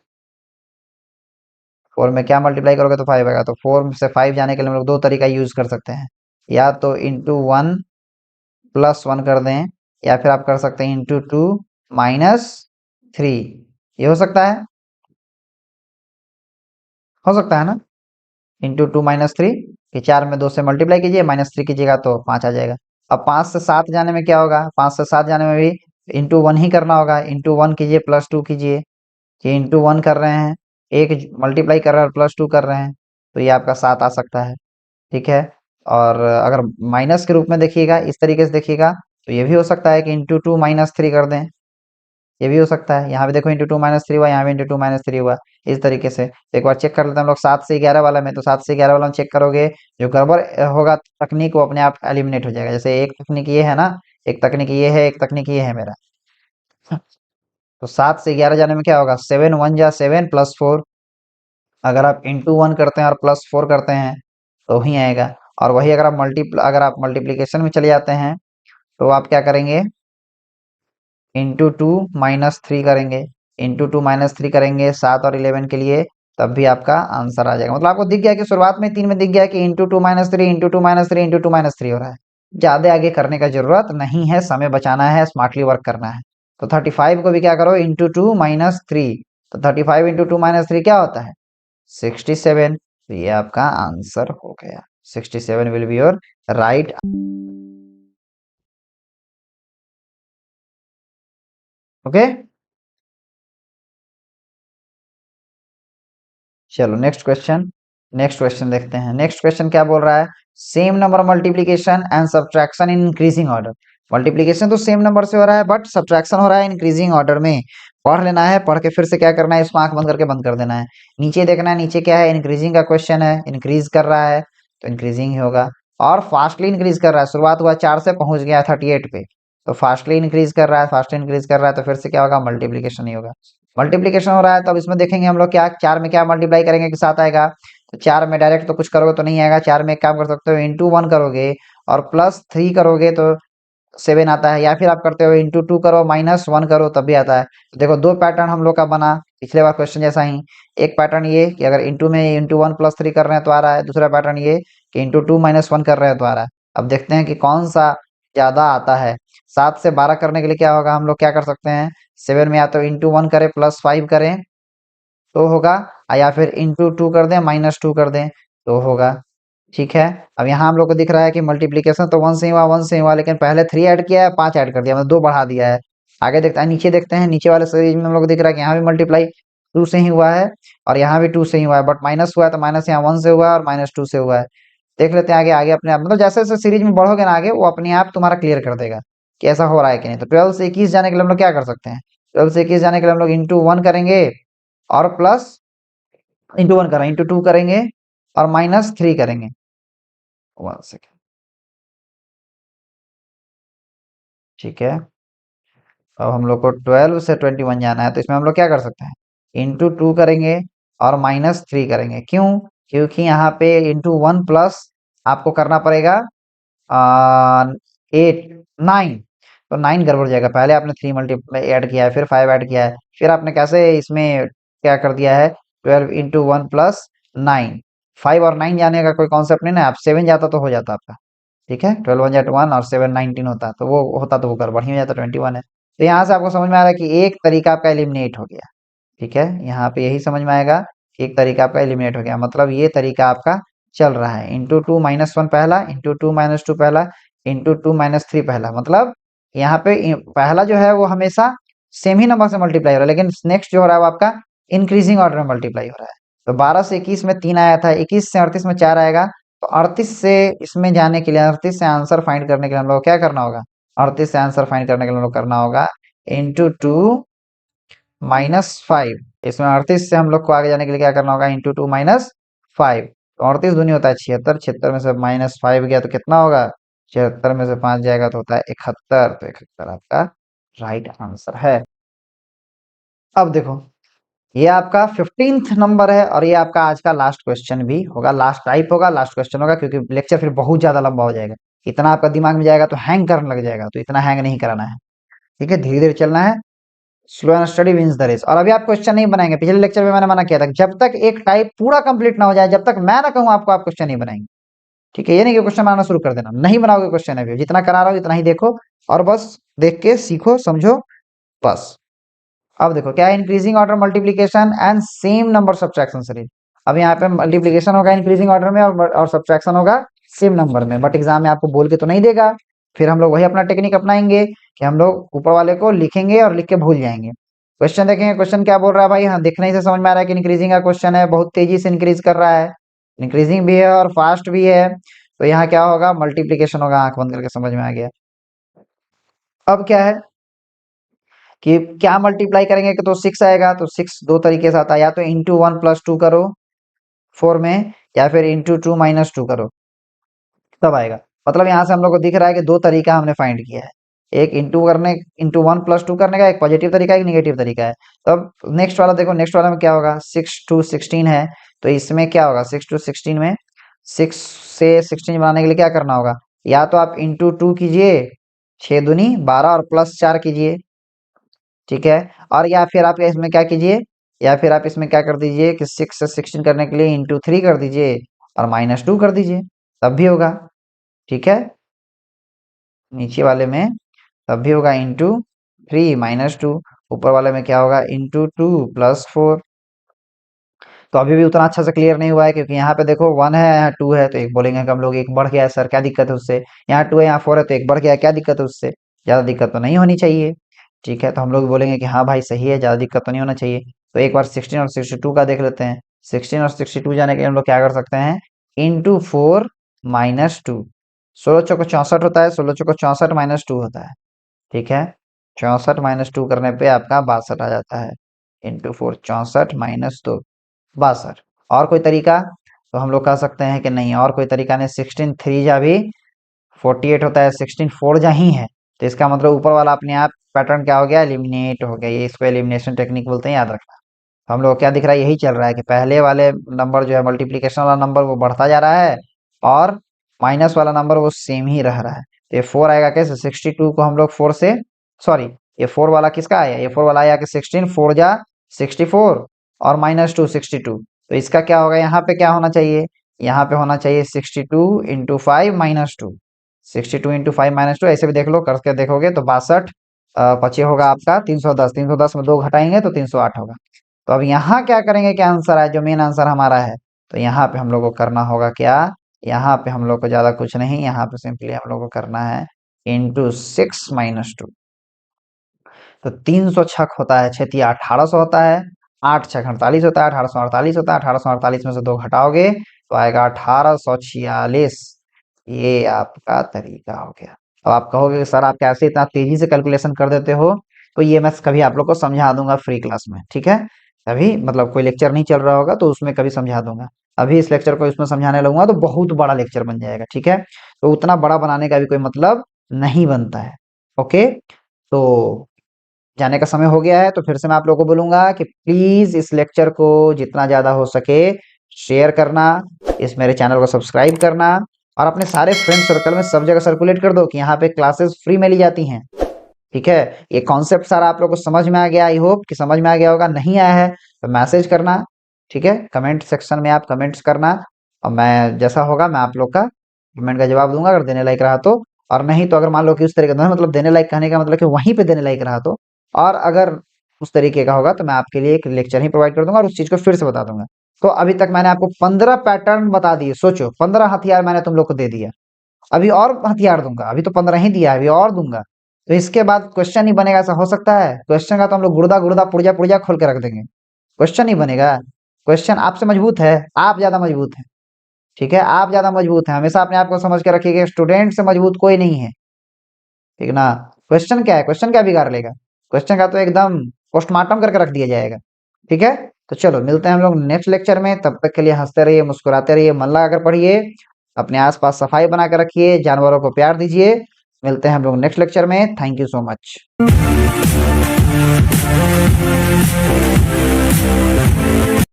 4 में क्या मल्टीप्लाई करोगे तो 5 आएगा। तो 4 से 5 जाने के लिए हम लोग दो तरीका यूज कर सकते हैं, या तो इंटू 1 प्लस 1 कर दें, या फिर आप कर सकते हैं इंटू 2 माइनस 3। ये हो सकता है ना, इंटू 2 माइनस 3, कि 4 में 2 से मल्टीप्लाई कीजिए, माइनस 3 कीजिएगा तो 5 आ जाएगा। अब 5 से 7 जाने में क्या होगा, 5 से 7 जाने में भी इंटू 1 ही करना होगा। इंटू 1 कीजिए प्लस 2 कीजिए, कि इंटू 1 कर रहे हैं, एक मल्टीप्लाई कर रहे हैं और प्लस 2 कर रहे हैं, तो ये आपका 7 आ सकता है। ठीक है, और अगर माइनस के रूप में देखिएगा, इस तरीके से देखिएगा, तो ये भी हो सकता है कि इंटू 2 माइनस 3 कर दें। ये भी हो सकता है, यहाँ पे देखो इंटू 2 माइनस 3 हुआ, यहाँ पे इंटू 2 माइनस 3 हुआ। इस तरीके से तो एक बार चेक कर लेते हैं हम लोग 7 से 11 वाला में। तो 7 से 11 वाला में चेक करोगे, जो गड़बड़ होगा तकनीक वो अपने आप एलिमिनेट हो जाएगा। जैसे एक तकनीक ये है ना, एक तकनीक ये है, एक तकनीक ये है मेरा। तो 7 से 11 जाने में क्या होगा, 7 1 जा 7 प्लस 4। अगर आप इंटू 1 करते हैं और प्लस 4 करते हैं तो ही आएगा। और वही अगर आप मल्टीप्लीकेशन में चले जाते हैं तो आप क्या करेंगे, इंटू 2 माइनस 3 करेंगे। इंटू 2 माइनस 3 करेंगे 7 और 11 के लिए, तब भी आपका आंसर आ जाएगा। मतलब आपको दिख गया कि शुरुआत में 3 में दिख गया कि into 2 minus 3 into 2 minus 3 into 2 minus 3 हो रहा है। ज्यादा आगे करने का जरूरत नहीं है, समय बचाना है, स्मार्टली वर्क करना है। तो 35 को भी क्या करो, इंटू 2 माइनस 3। तो 35 इंटू 2 माइनस 3 क्या होता है, 67। तो ये आपका आंसर हो गया, 67 will be your right. Okay, चलो नेक्स्ट क्वेश्चन देखते हैं। नेक्स्ट क्वेश्चन क्या बोल रहा है, same number multiplication and subtraction in increasing order. Multiplication तो सेम नंबर से हो रहा है, बट सब्ट्रैक्शन हो रहा है इंक्रीजिंग ऑर्डर में। पढ़ लेना है, पढ़ के फिर से क्या करना है, इसको आंख बंद करके बंद कर देना है। नीचे देखना है, नीचे क्या है, इंक्रीजिंग का क्वेश्चन है, इंक्रीज कर रहा है तो इंक्रीजिंग ही होगा। और फास्टली इंक्रीज कर रहा है, शुरुआत हुआ 4 से पहुंच गया 38 पे, तो फास्टली इंक्रीज कर रहा है, फास्टली इंक्रीज कर रहा है, तो फिर से क्या होगा, मल्टीप्लीकेशन ही होगा। मल्टीप्लीकेशन हो रहा है, तब इसमें देखेंगे हम लोग क्या, 4 में क्या मल्टीप्लाई करेंगे कि 7 आएगा। तो 4 में डायरेक्ट तो कुछ करोगे तो नहीं आएगा, 4 में एक काम कर सकते हो, इंटू 1 करोगे और प्लस 3 करोगे तो 7 आता है। या फिर आप करते हो इंटू 2 करो माइनस 1 करो तब भी आता है। तो देखो दो पैटर्न हम लोग का बना पिछले बार क्वेश्चन जैसा ही। एक पैटर्न ये कि अगर इंटू में इंटू 1 प्लस 3 कर रहे हैं तो आ रहा है, दूसरा पैटर्न ये कि इंटू 2 माइनस 1 कर रहे हैं तो आ रहा है। अब देखते हैं कि कौन सा ज्यादा आता है। 7 से 12 करने के लिए क्या होगा, हम लोग क्या कर सकते हैं, 7 में या तो इंटू 1 करें प्लस 5 करें तो होगा, या फिर इंटू 2 कर दें माइनस 2 कर दें तो होगा। ठीक है, अब यहाँ हम लोग को दिख रहा है कि मल्टीप्लीकेशन तो 1 से ही हुआ, 1 से ही हुआ, लेकिन पहले 3 ऐड किया है, 5 ऐड कर दिया, मतलब 2 बढ़ा दिया है। आगे देखते हैं, नीचे देखते हैं, नीचे वाले सीरीज में हम लोग को दिख रहा है कि यहाँ भी मल्टीप्लाई 2 से ही हुआ है और यहाँ भी 2 से ही हुआ है, बट माइनस हुआ है तो माइनस यहाँ 1 से हुआ है और माइनस 2 से हुआ है। देख लेते हैं आगे, आगे अपने आप, मतलब जैसे जैसे सीरीज में बढ़ोगे ना आगे, वो अपने आप तुम्हारा क्लियर कर देगा कि ऐसा हो रहा है कि नहीं। तो 12 से 21 जाने के लिए हम लोग क्या कर सकते हैं, 12 से 21 जाने के लिए हम लोग इंटू 1 करेंगे और प्लस इंटू 1 करें, इंटू 2 करेंगे और माइनस 3 करेंगे। 1 सेकेंड, ठीक है। अब हम लोग को 12 से 21 जाना है, तो इसमें हम लोग क्या कर सकते हैं, इंटू 2 करेंगे और माइनस 3 करेंगे। क्यों, क्योंकि यहाँ पे इंटू 1 प्लस आपको करना पड़ेगा 8 9। तो 9 गड़बड़ जाएगा, पहले आपने 3 मल्टीप्लाई ऐड किया है, फिर 5 ऐड किया है, फिर आपने कैसे इसमें क्या कर दिया है, 12 इंटू 1 प्लस 9। 5 और 9 जाने का कोई कॉन्सेप्ट नहीं ना, आप 7 जाता तो हो जाता आपका। ठीक है, 12 1 जाट 1 और 7 19 होता, तो वो होता तो वो गड़बड़ ही हो जाता, 21 है। तो यहाँ से आपको समझ में आ रहा है कि एक तरीका आपका एलिमिनेट हो गया। ठीक है, यहाँ पे यही समझ में आएगा कि एक तरीका आपका एलिमिनेट हो गया, मतलब ये तरीका आपका चल रहा है, इंटू 2 माइनस 1 पहला, इंटू 2 माइनस 2 पहला, इंटू 2 माइनस 3 पहला। मतलब यहाँ पे पहला जो है वो हमेशा सेम ही नंबर से मल्टीप्लाई हो रहा है, लेकिन नेक्स्ट जो हो रहा है वो आपका इंक्रीजिंग ऑर्डर में मल्टीप्लाई हो रहा है। तो 12 से 21 में 3 आया था, 21 से 38 में 4 आएगा। तो 38 से इसमें जाने के लिए, 38 से आंसर फाइंड करने के लिए हम लोग को क्या करना होगा, 38 से आंसर फाइंड करने के लिए हम लोग करना होगा इंटू 2 माइनस 5। इसमें 38 से हम लोग को आगे जाने के लिए क्या करना होगा, इंटू 2 माइनस 5। तो 38 दूनी होता है 76, 76 में से माइनस 5 गया तो कितना होगा, 76 में से 5 जाएगा तो होता है 71। तो 71 आपका राइट आंसर है। अब देखो, ये आपका 15th नंबर है और ये आपका आज का लास्ट क्वेश्चन भी होगा, लास्ट टाइप होगा, लास्ट क्वेश्चन होगा, क्योंकि लेक्चर फिर बहुत ज्यादा लंबा हो जाएगा। इतना आपका दिमाग में जाएगा तो हैंग करने लग जाएगा, तो इतना हैंग नहीं कराना है। ठीक है, धीरे धीरे चलना है। Slow and steady wins the race. और अभी आप क्वेश्चन नहीं बनाएंगे, पिछले लेक्चर में मैंने मना किया था, जब तक एक टाइप पूरा कंप्लीट ना हो जाए, जब तक मैं ना कहूं आपको, आप क्वेश्चन नहीं बनाएंगे। ठीक है, ये नहीं कि क्वेश्चन बनाना शुरू कर देना, नहीं बनाओगे क्वेश्चन। अभी जितना करा रहा हूं इतना ही देखो और बस देख के सीखो समझो बस। अब देखो क्या है, increasing order multiplication and same number subtraction series. अब यहाँ पे मल्टीप्लीकेशन होगा इंक्रीजिंग ऑर्डर में और सब्ट्रैक्शन होगा सेम नंबर में, बट एग्जाम में आपको बोल के तो नहीं देगा। फिर हम लोग वही अपना टेक्निक अपनाएंगे कि हम लोग ऊपर वाले को लिखेंगे और लिख के भूल जाएंगे। क्वेश्चन देखेंगे, क्वेश्चन क्या बोल रहा है भाई। हाँ, देखने ही से समझ में आ रहा है कि इंक्रीजिंग का क्वेश्चन है, बहुत तेजी से इंक्रीज कर रहा है, इंक्रीजिंग भी है और फास्ट भी है। तो यहाँ क्या होगा, मल्टीप्लीकेशन होगा। आंख बंद करके समझ में आ गया। अब क्या है कि क्या मल्टीप्लाई करेंगे कि तो 6 आएगा, तो 6 दो तरीके से आता है, या तो इंटू 1 + 2 करो 4 में, या फिर इंटू 2 - 2 करो, तब आएगा। मतलब यहाँ से हम लोग को दिख रहा है कि दो तरीका हमने फाइंड किया है, एक इंटू 1 + 2 करने का, एक पॉजिटिव तरीका, एक निगेटिव तरीका है। तब नेक्स्ट वाला देखो, नेक्स्ट वाला में क्या होगा, 6 2 16 है, तो इसमें क्या होगा, 6 2 16 में 6 से 16 बनाने के लिए क्या करना होगा, या तो आप इंटू 2 कीजिए, 6 दूनी 12 और +4 कीजिए। ठीक है, और या फिर आप इसमें क्या कीजिए, या फिर आप इसमें क्या कर दीजिए कि 6 से 16 करने के लिए इंटू 3 कर दीजिए और -2 कर दीजिए, तब भी होगा। ठीक है, नीचे वाले में तब भी होगा इंटू 3 -2, ऊपर वाले में क्या होगा, इंटू 2 +4। तो अभी भी उतना अच्छा से क्लियर नहीं हुआ है, क्योंकि यहाँ पे देखो 1 है, यहाँ 2 है, तो एक बोलेंगे कि हम लोग एक बढ़ गया है सर, क्या दिक्कत है उससे। यहाँ 2 है, यहाँ 4 है, तो एक बढ़ गया है, क्या दिक्कत है उससे। ज्यादा दिक्कत तो नहीं होनी चाहिए। ठीक है, तो हम लोग बोलेंगे कि हाँ भाई सही है, ज्यादा दिक्कत तो नहीं होना चाहिए। तो एक बार 16 और 62 का देख लेते हैं। 16 और 62 जाने के लिए हम लोग क्या कर सकते हैं, इंटू 4 -2। 16 × 4 = 64 होता है, 16 × 64 -2 होता है। ठीक है, 64 -2 करने पे आपका 62 आ जाता है। इंटू 4 64 -2 62। और कोई तरीका, तो हम लोग कह सकते हैं कि नहीं, और कोई तरीका नहीं। 16 3 जा भी 48 होता है, 16 4 जा ही है, तो इसका मतलब ऊपर वाला अपने आप पैटर्न क्या हो गया, एलिमिनेट हो गया। ये इसको एलिमिनेशन टेक्निक बोलते हैं, याद रखना। तो हम लोग क्या दिख रहा है, यही चल रहा है कि पहले वाले नंबर जो है, मल्टीप्लीकेशन वाला नंबर, वो बढ़ता जा रहा है और माइनस वाला नंबर वो सेम ही रह रहा है। तो ये 4 आएगा कैसे, 62 को हम लोग 4 से, सॉरी, ये 4 वाला किसका आया, ये 4 वाला आया कि 16 4 जा 64 और -2 62। तो इसका क्या होगा, यहाँ पे क्या होना चाहिए, यहाँ पे होना चाहिए 62 × 5 -2। 62 × 5 -2 ऐसे भी देख लो, करके देखोगे तो 62 पचे होगा आपका 310। 310 में 2 घटाएंगे तो 308 होगा। तो अब यहाँ क्या करेंगे, क्या आंसर है, जो मेन आंसर हमारा है। तो यहाँ पे हम लोग को करना होगा क्या, यहाँ पे हम लोग को ज्यादा कुछ नहीं, यहाँ पे सिंपली हम लोग को करना है इंटू 6 -2। तो 306 होता है, 6 × 1800 होता है, 8 × 6 = 48 होता है, 1848 होता है। 1848 में से 2 घटाओगे तो आएगा 1846। ये आपका तरीका हो गया। अब आप कहोगे कि सर आप कैसे इतना तेजी से कैलकुलेशन कर देते हो, तो ये मैं कभी आप लोग को समझा दूंगा फ्री क्लास में। ठीक है, कभी मतलब कोई लेक्चर नहीं चल रहा होगा तो उसमें कभी समझा दूंगा। अभी इस लेक्चर को इसमें समझाने लगूंगा तो बहुत बड़ा लेक्चर बन जाएगा। ठीक है, तो उतना बड़ा बनाने का भी कोई मतलब नहीं बनता है। ओके, तो जाने का समय हो गया है, तो फिर से मैं आप लोगों को बोलूंगा कि प्लीज इस लेक्चर को जितना ज्यादा हो सके शेयर करना, इस मेरे चैनल को सब्सक्राइब करना और अपने सारे फ्रेंड सर्कल में सब जगह सर्कुलेट कर दो कि यहाँ पे क्लासेस फ्री में ली जाती हैं। ठीक है, ये कॉन्सेप्ट सारा आप लोग को समझ में आ गया, आई होप कि समझ में आ गया होगा। नहीं आया है तो मैसेज करना। ठीक है, कमेंट सेक्शन में आप कमेंट्स करना और मैं जैसा होगा मैं आप लोग का कमेंट का जवाब दूंगा, अगर देने लायक रहा तो। और नहीं तो अगर मान लो कि उस तरीके का मतलब देने लायक कहने का मतलब कि वहीं पे देने लायक रहा तो, और अगर उस तरीके का होगा तो मैं आपके लिए एक लेक्चर ही प्रोवाइड कर दूंगा और उस चीज को फिर से बता दूंगा। तो अभी तक मैंने आपको 15 पैटर्न बता दिए, सोचो 15 हथियार मैंने तुम लोग को दे दिया। अभी और हथियार दूंगा, अभी तो 15 ही दिया है, अभी और दूंगा। तो इसके बाद क्वेश्चन ही बनेगा, ऐसा हो सकता है? क्वेश्चन का तो हम लोग गुर्दा गुर्दा पुर्जा पुर्जा खोल के रख देंगे, क्वेश्चन ही बनेगा। क्वेश्चन आपसे मजबूत है, आप ज्यादा मजबूत है। ठीक है, आप ज्यादा मजबूत है, हमेशा अपने आप को समझ के रखिएगा, स्टूडेंट से मजबूत कोई नहीं है। ठीक ना, क्वेश्चन क्या है, क्वेश्चन क्या बिगाड़ लेगा, क्वेश्चन का तो एकदम पोस्टमार्टम करके रख दिया जाएगा। ठीक है, तो चलो मिलते हैं हम लोग नेक्स्ट लेक्चर में। तब तक के लिए हंसते रहिए, मुस्कुराते रहिए, मन लगा कर पढ़िए, अपने आसपास सफाई बना कर रखिए, जानवरों को प्यार दीजिए। मिलते हैं हम लोग नेक्स्ट लेक्चर में। Thank you so much.